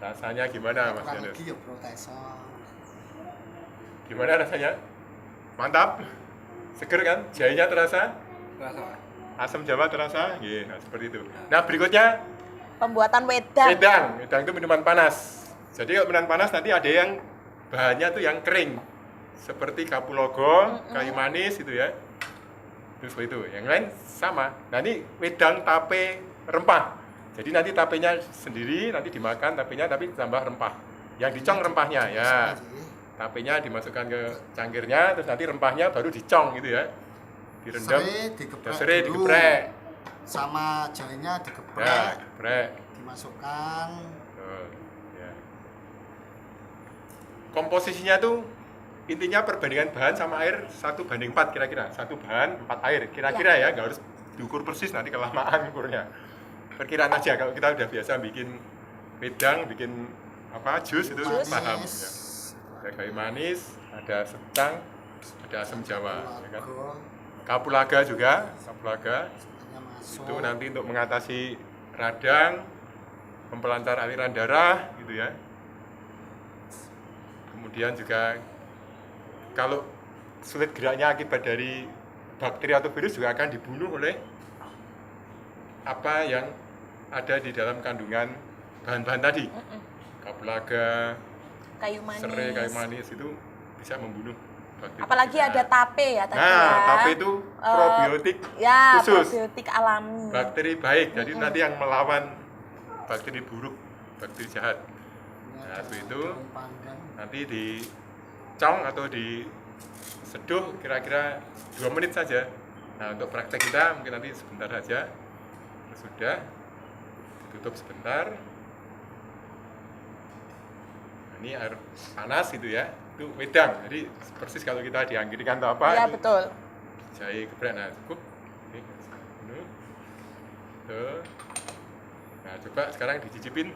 Rasanya gimana Mas kurang Yanes? lagi ya protesor. Gimana rasanya? Mantap? Seger kan? Jahenya terasa? Terasa Pak. Asam jawa terasa? Iya, nah, seperti itu. Nah, berikutnya Pembuatan wedang. wedang itu minuman panas. Jadi kalau minuman panas nanti ada yang bahannya tuh yang kering. Seperti kapulaga, kayu manis gitu ya. Terus itu. Yang lain sama. Nah, ini wedang tape rempah. Jadi nanti tapenya sendiri, nanti dimakan tapenya tapi tambah rempah. Yang dicong rempahnya ya. Tapenya dimasukkan ke cangkirnya, terus nanti rempahnya baru dicong gitu ya. Direndam, Serai dulu. digeprek. Sama jahenya Ya, digeprek, geprek. dimasukkan. Tuh, ya. Komposisinya tuh intinya perbandingan bahan sama air 1:4 kira-kira. 1 bahan 4 air kira-kira ya, nggak harus diukur persis nanti kelamaan ukurnya. Perkiraan aja kalau kita udah biasa bikin wedang, bikin apa jus itu paham ya. Ada kayu manis, ada secang, ada asam jawa, ya kan? Kapulaga juga, kapulaga Masuk. itu nanti untuk mengatasi radang, memperlancar aliran darah gitu ya. Kemudian juga kalau sulit geraknya akibat dari bakteri atau virus juga akan dibunuh oleh apa yang ada di dalam kandungan bahan-bahan tadi. Kapulaga, Kayu manis. serai, kayu manis itu bisa membunuh bakteri. Apalagi ada tape ya tadi ya. Nah, tape itu probiotik Ya, khusus. probiotik alami. Bakteri baik, jadi nanti yang melawan bakteri buruk, bakteri jahat. Nah, itu Daun panggang. nanti dicong atau diseduh kira-kira 2 menit saja. Nah, untuk praktek kita mungkin nanti sebentar saja. Terus sudah ditutup sebentar. Nah, ini air panas gitu ya. Itu wedang. Jadi persis kalau kita diangkirikan atau apa. Iya, itu betul. jahe geprek. Nah, cukup. Oke, ini. Tuh. Nah, coba sekarang dicicipin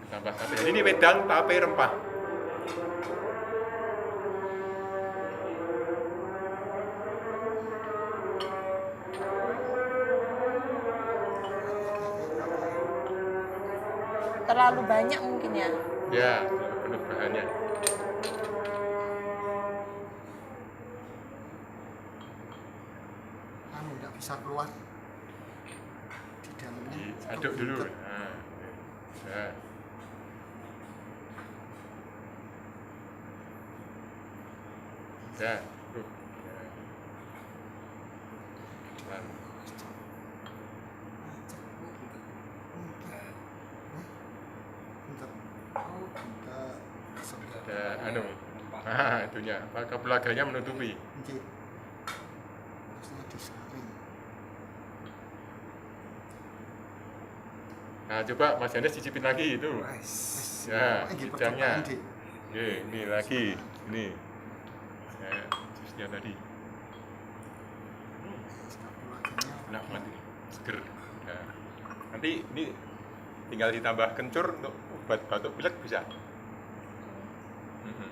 ditambah tape. Jadi ini wedang tape rempah. Terlalu banyak mungkin ya. Ya, penuh bahannya. Anu nggak bisa keluar di dalamnya. Diaduk dulu. Nah, ya. Ya, cukup. Ya. Nah, Bentar. Oh, bentar. Segar. ada anu. Nah, itunya. Kapulaganya menutupi. Oke. Harusnya disaring. Nah, coba Mas Yanes cicipin lagi itu. Wes. Ya, Ini bidangnya. percobaan, Dik. Ini lagi. Ini. Ya, jusnya tadi. Kapulaganya. Enak banget ini. Seger. Ya. Nanti ini tinggal ditambah kencur untuk obat batuk pilek bisa. Mhm.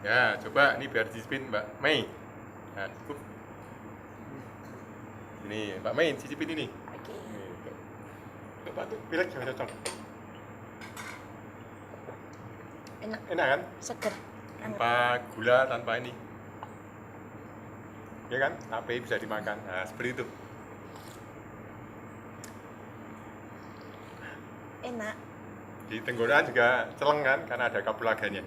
Ya, coba ini biar cicipin Mbak Mei. Nah, cukup. Ini Mbak Mei cicipin ini. Oke. Ini, untuk batuk pilek juga cocok. Enak, Enak kan? seger. tanpa gula, tanpa ini. Ya kan? Tape bisa dimakan. Nah, seperti itu. Enak. Di tenggorokan juga celeng kan karena ada kapulaganya.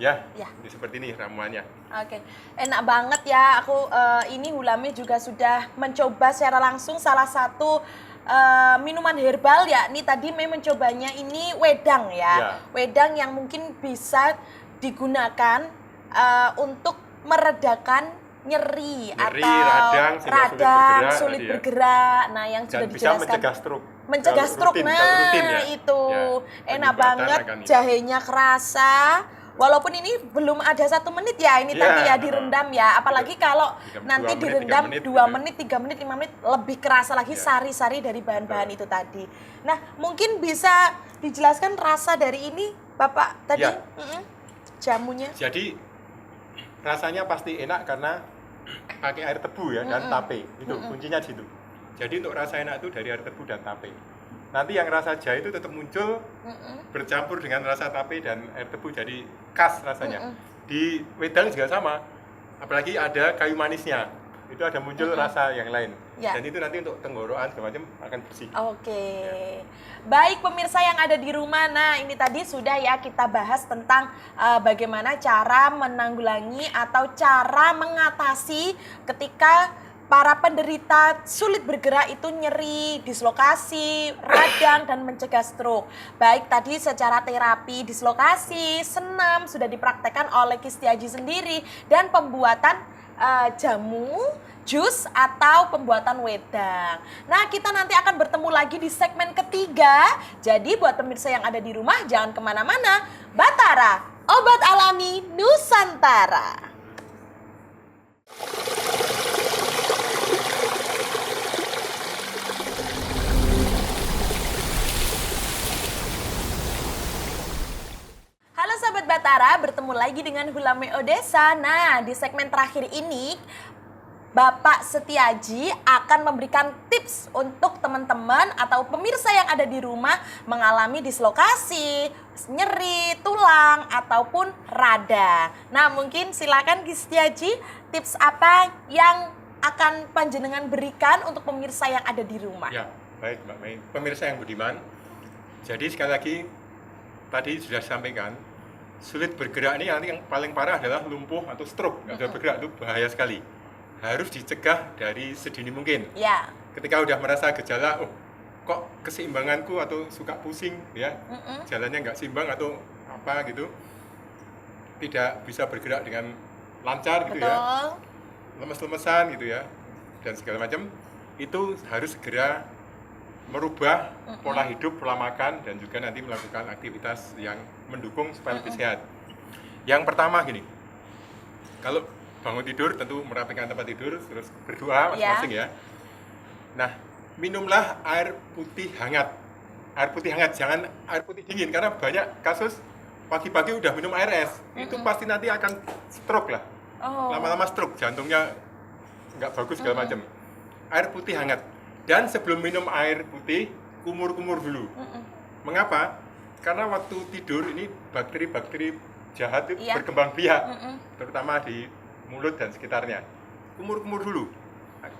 Ya, Ya. ini seperti ini ramuannya. Oke, enak banget ya. Aku ini Hulame juga sudah mencoba secara langsung salah satu minuman herbal ya. Ini tadi Mei mencobanya ini wedang ya. Ya. Wedang yang mungkin bisa digunakan untuk meredakan nyeri Nyeri, atau radang, sehingga sulit bergerak tadi ya. bergerak. Nah, yang Dan sudah bisa dijelaskan mencegah stroke. mencegah Kalau stroke. rutin, Nah, kalau rutin ya. itu Ya, enak penyumbatan banget. akan itu. Jahenya kerasa. Walaupun ini belum ada 1 menit ya ini Ya, tadi ya direndam ya. Apalagi kalau Dua nanti menit, direndam 3 menit, 2 gitu. menit, 3 menit, 5 menit lebih kerasa lagi Ya. sari-sari dari bahan-bahan itu tadi. Nah, mungkin bisa dijelaskan rasa dari ini Bapak tadi Ya. jamunya. Jadi rasanya pasti enak karena pakai air tebu ya dan tape. Itu kuncinya di situ. Jadi untuk rasa enak itu dari air tebu dan tape. Nanti yang rasa jahe itu tetap muncul bercampur dengan rasa tape dan air tebu jadi khas rasanya. Di wedang juga sama. Apalagi ada kayu manisnya. Itu ada muncul rasa yang lain. Ya. Dan itu nanti untuk tenggorokan segala macam akan bersih. Oke, baik pemirsa yang ada di rumah. Nah, ini tadi sudah ya kita bahas tentang bagaimana cara menanggulangi atau cara mengatasi ketika para penderita sulit bergerak itu nyeri, dislokasi, radang, dan mencegah stroke. Baik tadi secara terapi dislokasi, senam sudah dipraktekkan oleh Kistiaji sendiri dan pembuatan jamu, jus atau pembuatan wedang. Nah, kita nanti akan bertemu lagi di segmen ketiga. Jadi buat pemirsa yang ada di rumah jangan kemana-mana. Batara, obat alami Nusantara. Halo Sobat Batara, bertemu lagi dengan Hulame Odesa. Nah, di segmen terakhir ini Bapak Setiaji akan memberikan tips untuk teman-teman atau pemirsa yang ada di rumah mengalami dislokasi, nyeri tulang ataupun radang. Nah, mungkin silakan Ki Setiaji, tips apa yang akan panjenengan berikan untuk pemirsa yang ada di rumah? Ya, baik Mbak Mei. Pemirsa yang budiman, jadi sekali lagi tadi sudah sampaikan, sulit bergerak ini nanti yang paling parah adalah lumpuh atau stroke. Nggak bisa bergerak, itu bahaya sekali. Harus dicegah dari sedini mungkin. Ya. Ketika udah merasa gejala, oh kok keseimbanganku atau suka pusing ya, jalannya nggak seimbang atau apa gitu, tidak bisa bergerak dengan lancar gitu ya, Betul. lemes-lemesan gitu ya, dan segala macam, itu harus segera merubah pola hidup, pola makan, dan juga nanti melakukan aktivitas yang mendukung supaya lebih sehat. Yang pertama gini, kalau bangun tidur tentu merapikan tempat tidur, terus berdoa masing-masing ya. Nah, minumlah air putih hangat. Air putih hangat, jangan air putih dingin, karena banyak kasus pagi-pagi udah minum air es, itu pasti nanti akan stroke lah. Oh. Lama-lama stroke, jantungnya nggak bagus segala macam. Air putih hangat. Dan sebelum minum air putih, kumur-kumur dulu. Mengapa? Karena waktu tidur ini bakteri-bakteri jahat itu Iya. berkembang biak, terutama di mulut dan sekitarnya. Kumur-kumur dulu.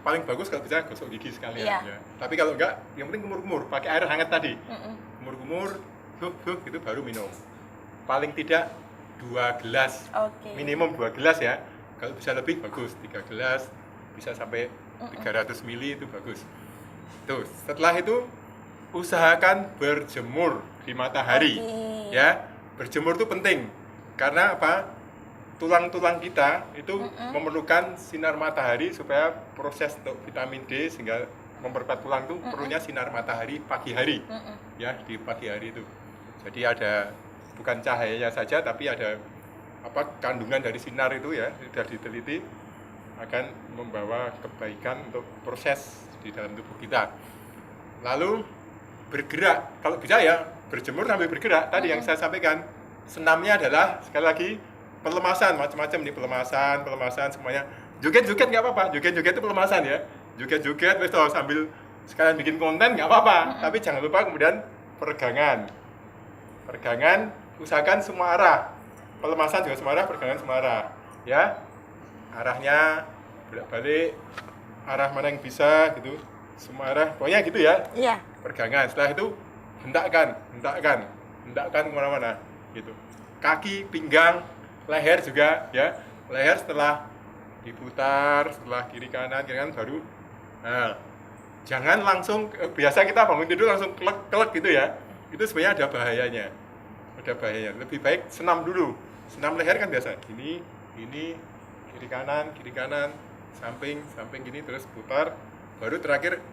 Paling bagus kalau bisa gosok gigi sekalian. Iya. Ya. Tapi kalau enggak, yang penting kumur-kumur, pakai air hangat tadi. Kumur-kumur, itu baru minum. Paling tidak 2 gelas. Oke. Minimum 2 gelas ya. Kalau bisa lebih bagus, 3 gelas, bisa sampai 300 ml itu bagus. Tuh, setelah itu usahakan berjemur di matahari. Oke. Ya, berjemur itu penting. Karena apa? Tulang-tulang kita itu memerlukan sinar matahari supaya proses untuk vitamin D sehingga memperkuat tulang itu perlunya sinar matahari pagi hari. Ya, di pagi hari itu. Jadi ada bukan cahayanya saja tapi ada apa kandungan dari sinar itu ya, sudah diteliti akan membawa kebaikan untuk proses di dalam tubuh kita. Lalu bergerak, kalau bisa ya berjemur sambil bergerak. Tadi yang saya sampaikan, senamnya adalah sekali lagi pelemasan, macam-macam nih, pelemasan semuanya. Joget-joget nggak apa-apa, joget-joget itu pelemasan ya. Joget-joget wis sambil sekalian bikin konten nggak apa-apa, tapi jangan lupa kemudian peregangan usahakan semua arah. Pelemasan juga semua arah, pergelangan semua arah. Ya, arahnya bolak-balik, arah mana yang bisa gitu, semua arah, pokoknya gitu ya. Iya. Pergelangan. Setelah itu hentakkan kemana-mana gitu. Kaki, pinggang, leher juga ya. Leher setelah diputar, setelah kiri kanan baru. Nah, jangan langsung, biasa kita bangun tidur langsung kelek gitu ya. Itu sebenarnya ada bahayanya. Lebih baik senam dulu. Senam leher kan biasa. Ini, kiri kanan, samping gini terus putar. Baru terakhir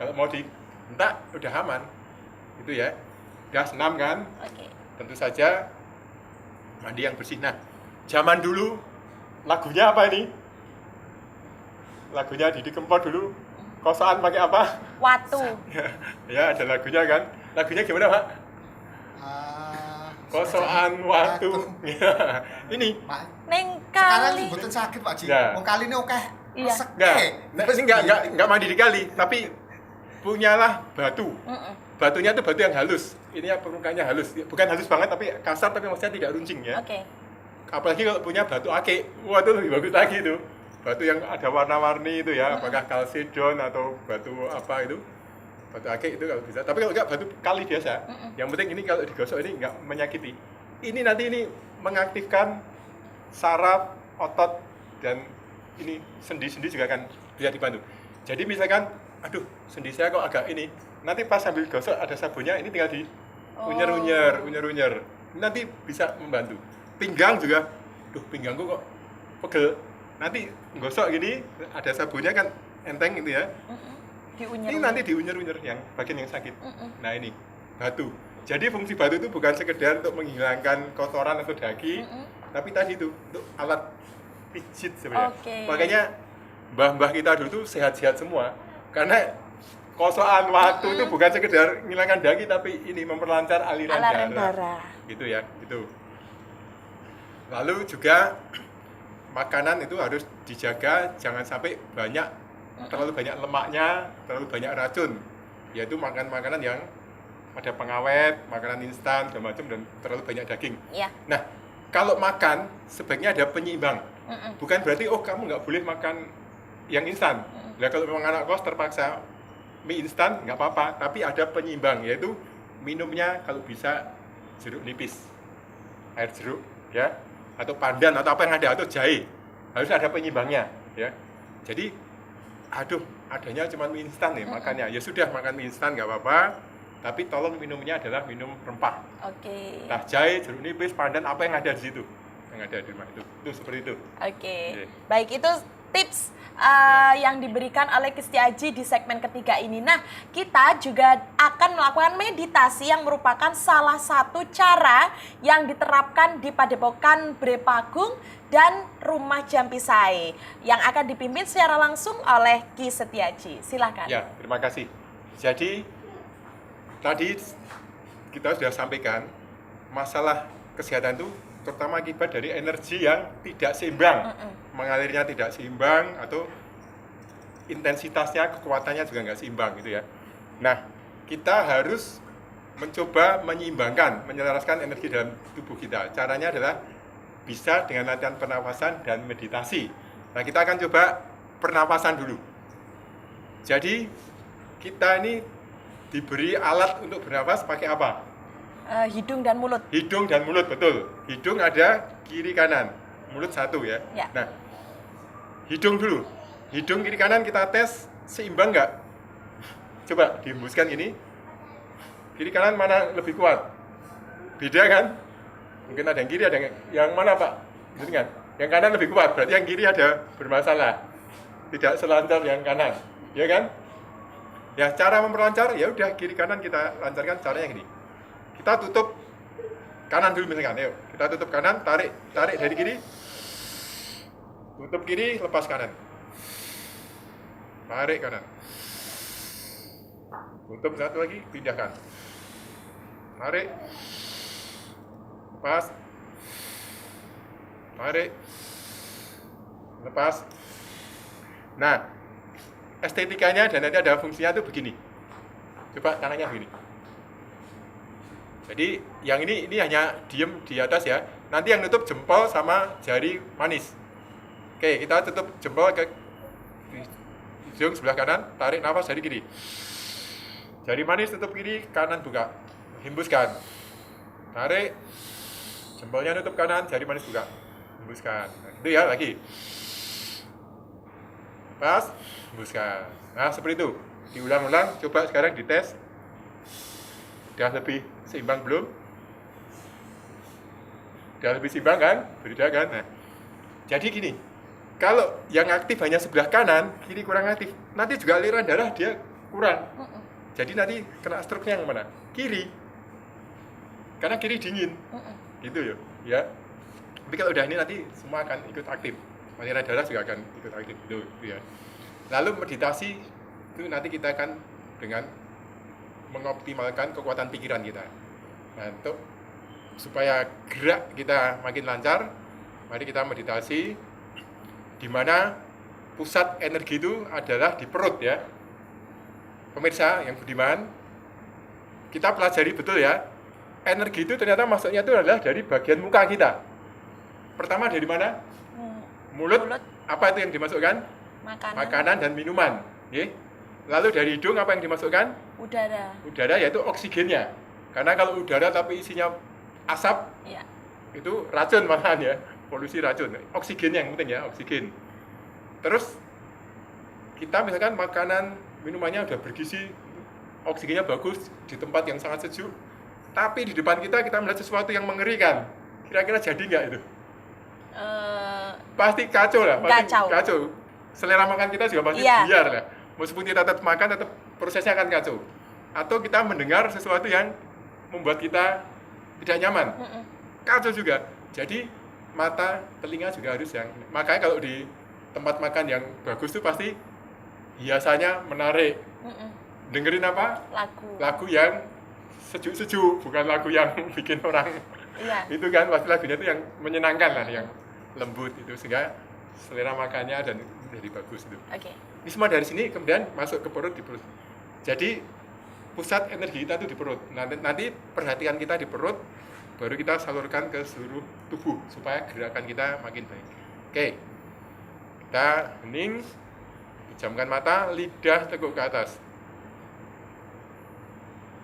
kalau mau dihentak udah aman. Itu ya. Udah senam kan? Oke. Tentu saja mandi yang bersih. Nah, zaman dulu lagunya apa ini? Lagunya Didi Kempot dulu. Kosokan pakai apa? Watu. Ya, ada lagunya kan. Lagunya gimana, Pak? Kosokan watu. Ini. Neng Sekarang kali. mboten sakit Pak Ji. Ya. Wong kali ini akeh Iya. resek. Enggak mandi di kali, tapi punyalah batu. Batunya itu batu yang halus. Ini permukaannya halus. Bukan halus banget tapi kasar, tapi maksudnya tidak runcing ya. Oke. Apalagi kalau punya batu ake, wah itu lebih bagus lagi itu. Batu yang ada warna-warni itu ya, apakah kalsedon atau batu apa itu. Batu ake itu kalau bisa. Tapi kalau enggak batu kali biasa. Yang penting ini kalau digosok ini enggak menyakiti. Ini nanti ini mengaktifkan saraf, otot, dan ini sendi-sendi juga akan bisa dibantu. Jadi misalkan, aduh sendi saya kok agak ini, nanti pas sambil gosok ada sabunnya, ini tinggal di unyer. Nanti bisa membantu. Pinggang juga, duh pinggangku kok pegel. Nanti gosok gini, ada sabunnya kan enteng gitu ya. Diunyer. Ini nanti diunyer-unyer yang bagian yang sakit. Nah ini batu. Jadi fungsi batu itu bukan sekedar untuk menghilangkan kotoran atau daging, tapi tadi itu untuk alat pijit sebenarnya. Makanya mbah-mbah kita dulu tuh sehat-sehat semua. Karena kosokan waktu itu bukan sekedar menghilangkan daging, tapi ini memperlancar aliran darah. Gitu ya, gitu. Lalu juga makanan itu harus dijaga, jangan sampai terlalu banyak lemaknya, terlalu banyak racun. Yaitu makan makanan yang ada pengawet, makanan instan, segala macam, dan terlalu banyak daging. Iya. Nah, kalau makan sebaiknya ada penyeimbang. Bukan berarti kamu nggak boleh makan yang instan. Nah, kalau memang anak kos terpaksa mie instan nggak apa-apa, tapi ada penyeimbang, yaitu minumnya kalau bisa jeruk nipis, air jeruk, ya, atau pandan atau apa yang ada, atau jahe, harus ada penyeimbangnya, ya. Jadi, adanya cuma mie instan nih makannya, ya sudah makan mie instan nggak apa-apa, tapi tolong minumnya adalah minum rempah. Oke. Nah, jahe, jeruk nipis, pandan, apa yang ada di situ, yang ada di rumah itu seperti itu. Oke. Oke. Baik, itu tips yang diberikan oleh Kisti Aji di segmen ketiga ini. Nah, kita juga akan melakukan meditasi yang merupakan salah satu cara yang diterapkan di Padepokan Brepagung dan Rumah Jampisai yang akan dipimpin secara langsung oleh Ki Setiaji. Silakan. Ya, terima kasih. Jadi tadi kita sudah sampaikan masalah kesehatan itu terutama akibat dari energi yang tidak seimbang, mengalirnya tidak seimbang atau intensitasnya, kekuatannya juga nggak seimbang gitu ya. Nah, kita harus mencoba menyeimbangkan, menyelaraskan energi dalam tubuh kita. Caranya adalah bisa dengan latihan pernapasan dan meditasi. Nah, kita akan coba pernapasan dulu. Jadi kita ini diberi alat untuk bernapas pakai apa? Hidung dan mulut. Hidung dan mulut, betul. Hidung ada kiri kanan, mulut satu ya. Nah, hidung dulu. Hidung kiri kanan kita tes seimbang nggak? Coba dihembuskan ini. Kiri kanan mana lebih kuat? Beda kan? Mungkin ada yang kiri, ada yang mana Pak? Gitu kan? Yang kanan lebih kuat, berarti yang kiri ada bermasalah. Tidak selancar yang kanan, ya kan? Ya, cara memperlancar ya udah kiri kanan kita lancarkan caranya gini. Kita tutup kanan dulu misalkan, yuk. Kita tutup kanan, tarik dari kiri. Tutup kiri, lepas kanan. Tarik kanan. Tutup satu lagi, pindahkan. Tarik. Lepas. Tarik. Lepas. Nah, estetikanya dan nanti ada fungsinya tuh begini. Coba tangannya begini. Jadi yang ini hanya diem di atas ya. Nanti yang nutup jempol sama jari manis. Oke, kita tutup jempol ke hidung sebelah kanan, tarik nafas dari kiri. Jari manis tutup kiri, kanan buka. Hembuskan. Tarik. Jempolnya nutup kanan, jari manis buka. Hembuskan. Nah, itu ya lagi. Pas, hembuskan. Nah, seperti itu. Diulang-ulang, coba sekarang dites. Udah lebih seimbang belum? Udah lebih seimbang kan? Beda kan? Nah, jadi gini, kalau yang aktif hanya sebelah kanan, kiri kurang aktif, nanti juga aliran darah dia kurang. Jadi nanti kena stroke-nya yang mana? Kiri. Karena kiri dingin. Gitu ya. Tapi kalau udah ini nanti semua akan ikut aktif. Aliran darah juga akan ikut aktif gitu ya. Lalu meditasi itu nanti kita akan dengan mengoptimalkan kekuatan pikiran kita. Nah, untuk supaya gerak kita makin lancar, mari kita meditasi di mana pusat energi itu adalah di perut ya. Pemirsa yang budiman, kita pelajari betul ya. Energi itu ternyata masuknya itu adalah dari bagian muka kita. Pertama dari mana? Mulut. Apa itu yang dimasukkan? Makanan dan minuman. Okay. Lalu dari hidung apa yang dimasukkan? Udara yaitu oksigennya. Karena kalau udara tapi isinya asap, ya, itu racun malahan ya, polusi racun. Oksigen yang penting ya, oksigen. Terus kita misalkan makanan minumannya udah bergizi, oksigennya bagus di tempat yang sangat sejuk, tapi di depan kita melihat sesuatu yang mengerikan. Kira-kira jadi nggak itu? Pasti kacau lah, pasti kacau. Selera makan kita juga pasti biar lah. Meskipun kita tetap makan, tetap prosesnya akan kacau. Atau kita mendengar sesuatu yang membuat kita tidak nyaman, kacau juga. Jadi mata, telinga juga harus yang. Makanya kalau di tempat makan yang bagus tuh pasti hiasannya menarik. Dengerin apa? Lagu yang sejuk-sejuk, bukan lagu yang bikin orang. Itu kan pasti lagunya itu yang menyenangkan lah, yang lembut itu sehingga selera makannya dan jadi bagus itu. Ini semua dari sini kemudian masuk ke perut, di perut. Jadi pusat energi kita itu di perut. Nanti perhatian kita di perut, baru kita salurkan ke seluruh tubuh supaya gerakan kita makin baik. Oke, kita hening, pejamkan mata, lidah teguk ke atas.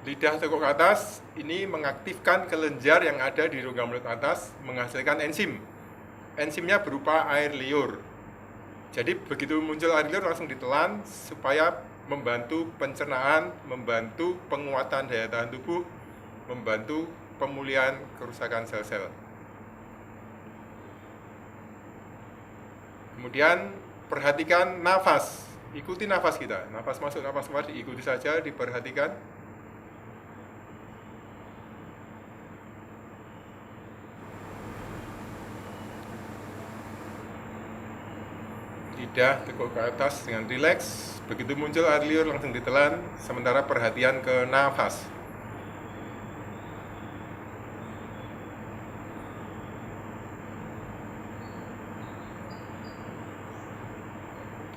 Lidah teguk ke atas ini mengaktifkan kelenjar yang ada di rongga mulut atas, menghasilkan enzim. Enzimnya berupa air liur. Jadi begitu muncul air liur langsung ditelan supaya membantu pencernaan, membantu penguatan daya tahan tubuh, membantu pemulihan kerusakan sel-sel. Kemudian perhatikan nafas, ikuti nafas kita. Nafas masuk, nafas keluar diikuti saja, diperhatikan. Lidah teguk ke atas dengan rileks. Begitu muncul air liur langsung ditelan, sementara perhatian ke nafas.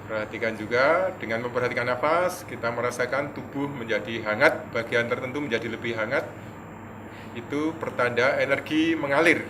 Perhatikan juga, dengan memperhatikan nafas, kita merasakan tubuh menjadi hangat, bagian tertentu menjadi lebih hangat. Itu pertanda energi mengalir.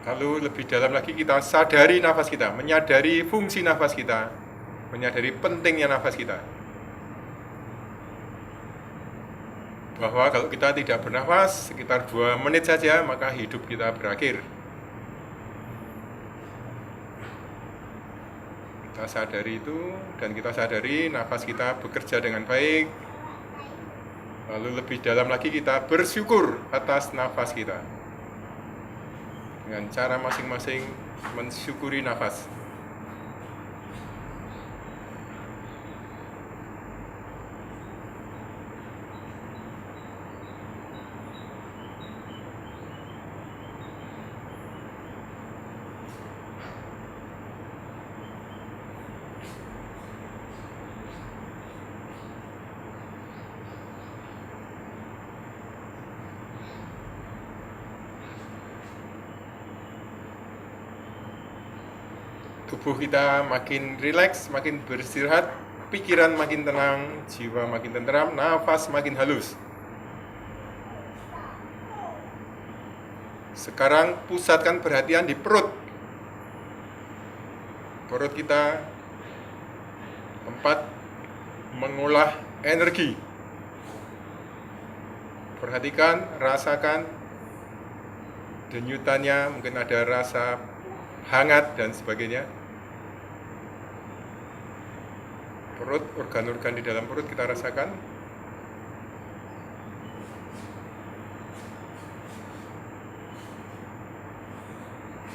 Lalu lebih dalam lagi kita sadari nafas kita, menyadari fungsi nafas kita, menyadari pentingnya nafas kita. Bahwa kalau kita tidak bernafas sekitar 2 menit saja, maka hidup kita berakhir. Kita sadari itu, dan kita sadari nafas kita bekerja dengan baik. Lalu lebih dalam lagi kita bersyukur atas nafas kita. Dengan cara masing-masing mensyukuri nafas. tubuh kita makin rileks, makin beristirahat, pikiran makin tenang, jiwa makin tenteram, nafas makin halus. Sekarang pusatkan perhatian di perut. Perut kita tempat mengolah energi. Perhatikan, rasakan denyutannya, mungkin ada rasa hangat dan sebagainya. Perut, organ-organ di dalam perut kita rasakan.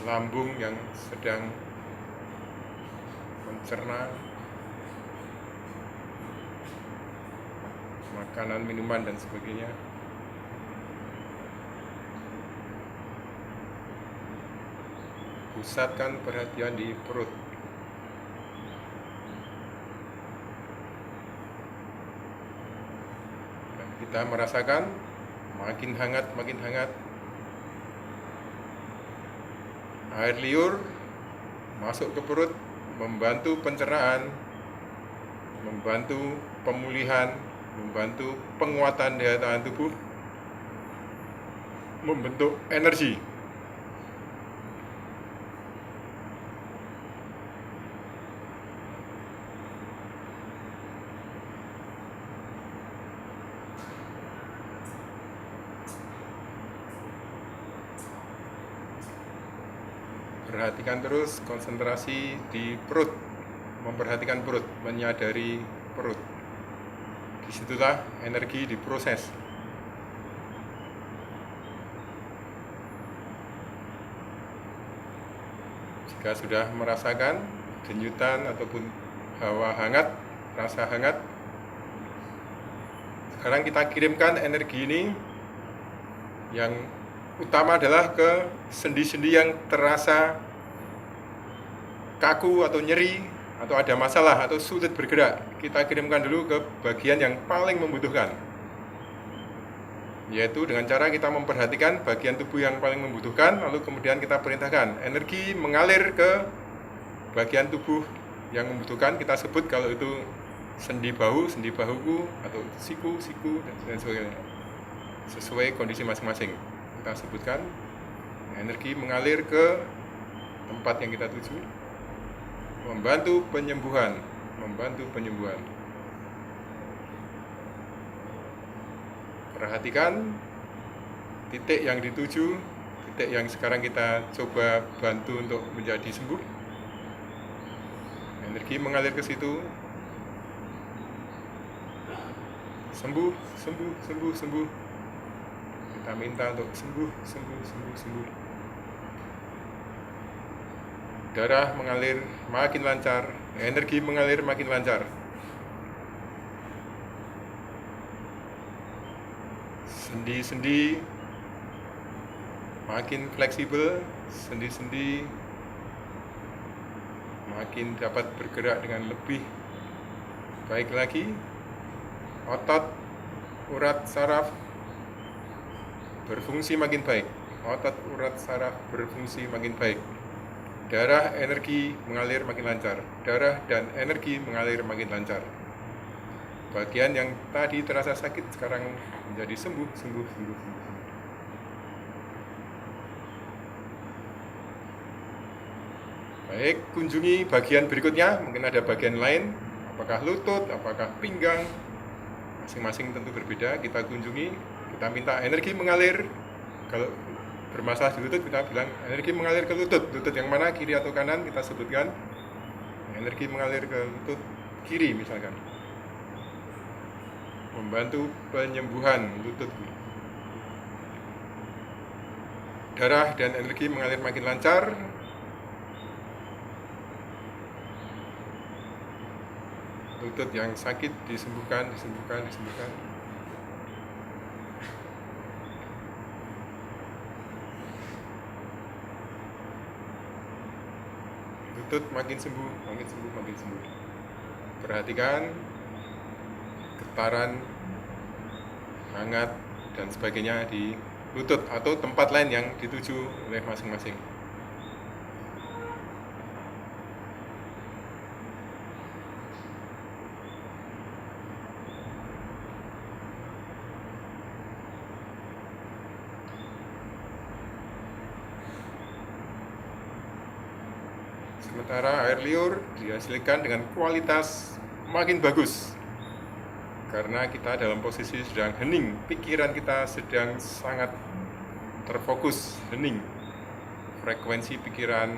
Lambung yang sedang mencerna makanan, minuman dan sebagainya. Pusatkan perhatian di perut. Dan kita merasakan makin hangat, makin hangat. Air liur masuk ke perut, membantu pencernaan, membantu pemulihan, membantu penguatan daya tahan tubuh, membentuk energi. Perhatikan terus, konsentrasi di perut, memperhatikan perut, menyadari perut. Disitulah energi diproses. Jika sudah merasakan denyutan ataupun hawa hangat, rasa hangat, sekarang kita kirimkan energi ini yang utama adalah ke sendi-sendi yang terasa kaku atau nyeri atau ada masalah atau sulit bergerak. Kita kirimkan dulu ke bagian yang paling membutuhkan, yaitu dengan cara kita memperhatikan bagian tubuh yang paling membutuhkan, lalu kemudian kita perintahkan energi mengalir ke bagian tubuh yang membutuhkan. Kita sebut kalau itu sendi bahu, sendi bahuku, atau siku, dan sebagainya, sesuai kondisi masing-masing. Kita sebutkan energi mengalir ke tempat yang kita tuju, membantu penyembuhan. Perhatikan titik yang dituju, titik yang sekarang kita coba bantu untuk menjadi sembuh. Energi mengalir ke situ. Sembuh. Kita minta untuk sembuh. Darah mengalir makin lancar, energi mengalir makin lancar. Sendi-sendi makin fleksibel, sendi-sendi makin dapat bergerak dengan lebih baik lagi. Otot, urat saraf berfungsi makin baik. Darah, energi mengalir makin lancar. Darah dan energi mengalir makin lancar. Bagian yang tadi terasa sakit sekarang menjadi sembuh. Baik, kunjungi bagian berikutnya. Mungkin ada bagian lain, apakah lutut, apakah pinggang, masing-masing tentu berbeda. Kita kunjungi, kita minta energi mengalir. Kalau bermasalah di lutut, kita bilang energi mengalir ke lutut yang mana, kiri atau kanan, kita sebutkan. Energi mengalir ke lutut kiri misalkan, membantu penyembuhan lutut. Darah dan energi mengalir makin lancar. Lutut yang sakit disembuhkan. Lutut makin sembuh. Perhatikan getaran hangat dan sebagainya di lutut atau tempat lain yang dituju oleh masing-masing. Sementara air liur dihasilkan dengan kualitas makin bagus. Karena kita dalam posisi sedang hening, pikiran kita sedang sangat terfokus, hening. Frekuensi pikiran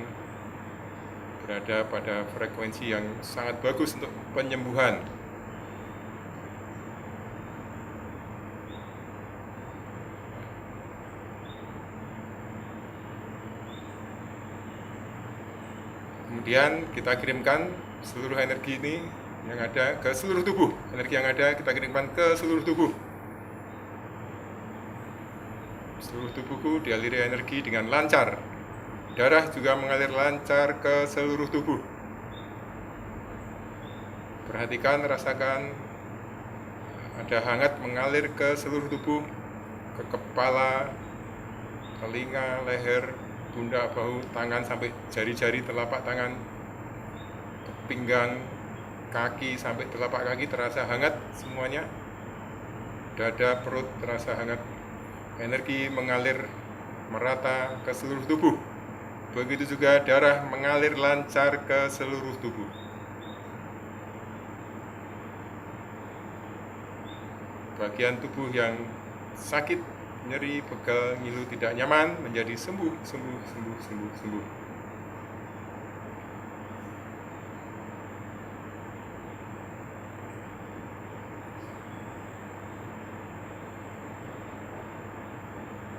berada pada frekuensi yang sangat bagus untuk penyembuhan. Kemudian kita kirimkan seluruh energi ini yang ada ke seluruh tubuh. Energi yang ada kita kirimkan ke seluruh tubuh. Seluruh tubuhku dialiri energi dengan lancar. Darah juga mengalir lancar ke seluruh tubuh. Perhatikan, rasakan ada hangat mengalir ke seluruh tubuh, ke kepala, telinga, leher, pundak, bahu, tangan sampai jari-jari telapak tangan, ke pinggang, kaki sampai telapak kaki terasa hangat semuanya. Dada, perut terasa hangat. Energi mengalir merata ke seluruh tubuh. Begitu juga darah mengalir lancar ke seluruh tubuh. Bagian tubuh yang sakit, nyeri, pegal, ngilu, tidak nyaman menjadi sembuh.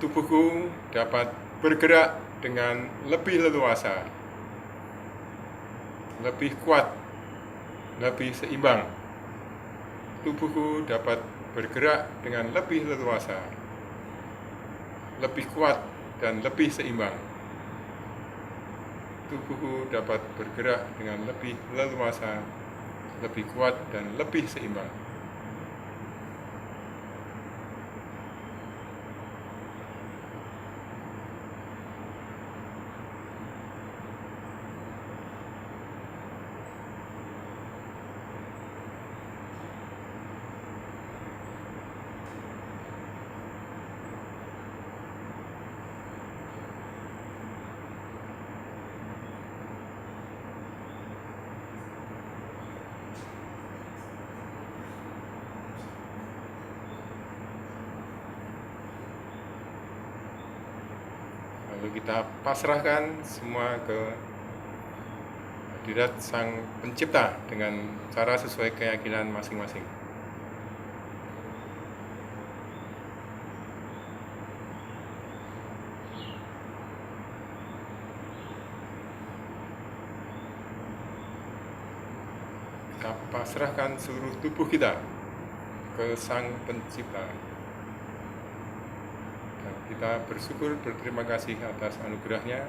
Tubuhku dapat bergerak dengan lebih leluasa, lebih kuat, lebih seimbang. Tubuhku dapat bergerak dengan lebih leluasa, lebih kuat, dan lebih seimbang. Tubuhku dapat bergerak dengan lebih leluasa, lebih kuat, dan lebih seimbang. Lalu kita pasrahkan semua ke hadirat Sang Pencipta dengan cara sesuai keyakinan masing-masing. Kita pasrahkan seluruh tubuh kita ke Sang Pencipta. Dan kita bersyukur, berterima kasih atas anugerahnya.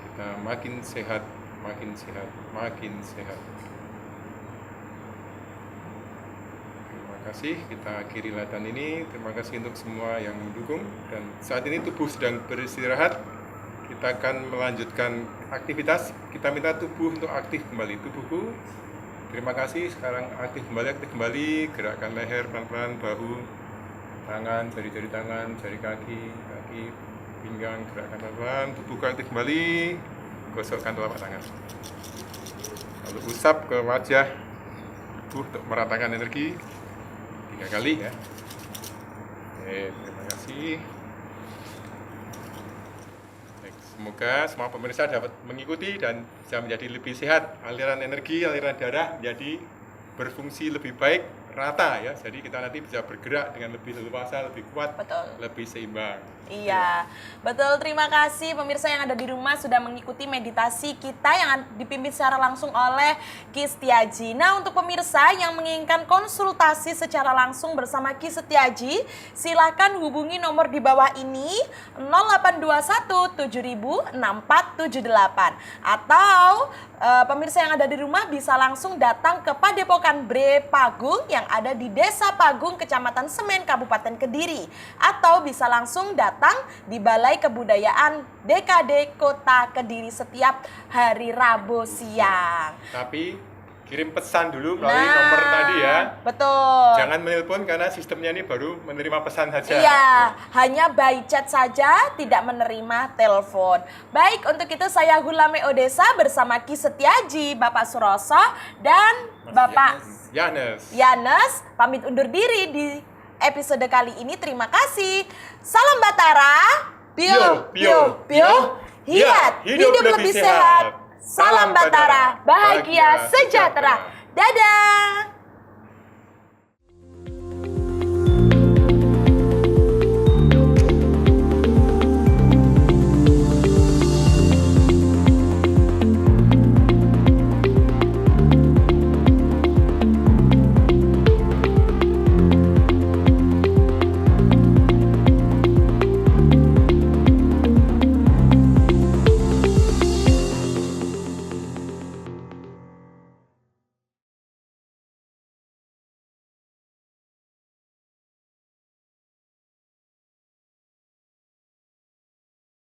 Kita makin sehat, makin sehat, makin sehat. Terima kasih, kita akhiri latihan ini. Terima kasih untuk semua yang mendukung. Dan saat ini tubuh sedang beristirahat. Kita akan melanjutkan aktivitas. Kita minta tubuh untuk aktif kembali. Tubuhku, terima kasih, sekarang aktif kembali. Gerakkan leher pelan-pelan, bahu, tangan, jari-jari tangan, jari kaki, pinggang, gerakkan pelan-pelan. Tubuhku aktif kembali. Gosokkan telapak tangan. Lalu usap ke wajah tubuh untuk meratakan energi 3 kali ya. Oke, terima kasih. Semoga semua pemirsa dapat mengikuti dan bisa menjadi lebih sehat. Aliran energi, aliran darah menjadi berfungsi lebih baik, rata ya. Jadi kita nanti bisa bergerak dengan lebih leluasa, lebih kuat, Betul. lebih seimbang. Iya, betul. Terima kasih pemirsa yang ada di rumah sudah mengikuti meditasi kita yang dipimpin secara langsung oleh Ki Setiaji. Nah, untuk pemirsa yang menginginkan konsultasi secara langsung bersama Ki Setiaji, silakan hubungi nomor di bawah ini 0821 7000 6478 atau pemirsa yang ada di rumah bisa langsung datang ke Padepokan Bre Pagung yang ada di Desa Pagung, Kecamatan Semen, Kabupaten Kediri, atau bisa langsung datang di Balai Kebudayaan DKD Kota Kediri setiap hari Rabu siang. Tapi kirim pesan dulu melalui Nah, nomor tadi ya. Betul. Jangan menelpon karena sistemnya ini baru menerima pesan saja. Iya, hanya by chat saja, tidak menerima telepon. Baik, untuk itu saya Hulame Odesa bersama Ki Setiaji, Bapak Suroso, dan Bapak Yanes pamit undur diri di episode kali ini. Terima kasih. Salam Batara. Hiat, hidup lebih sehat. Salam Batara, bahagia sejahtera. Dadah.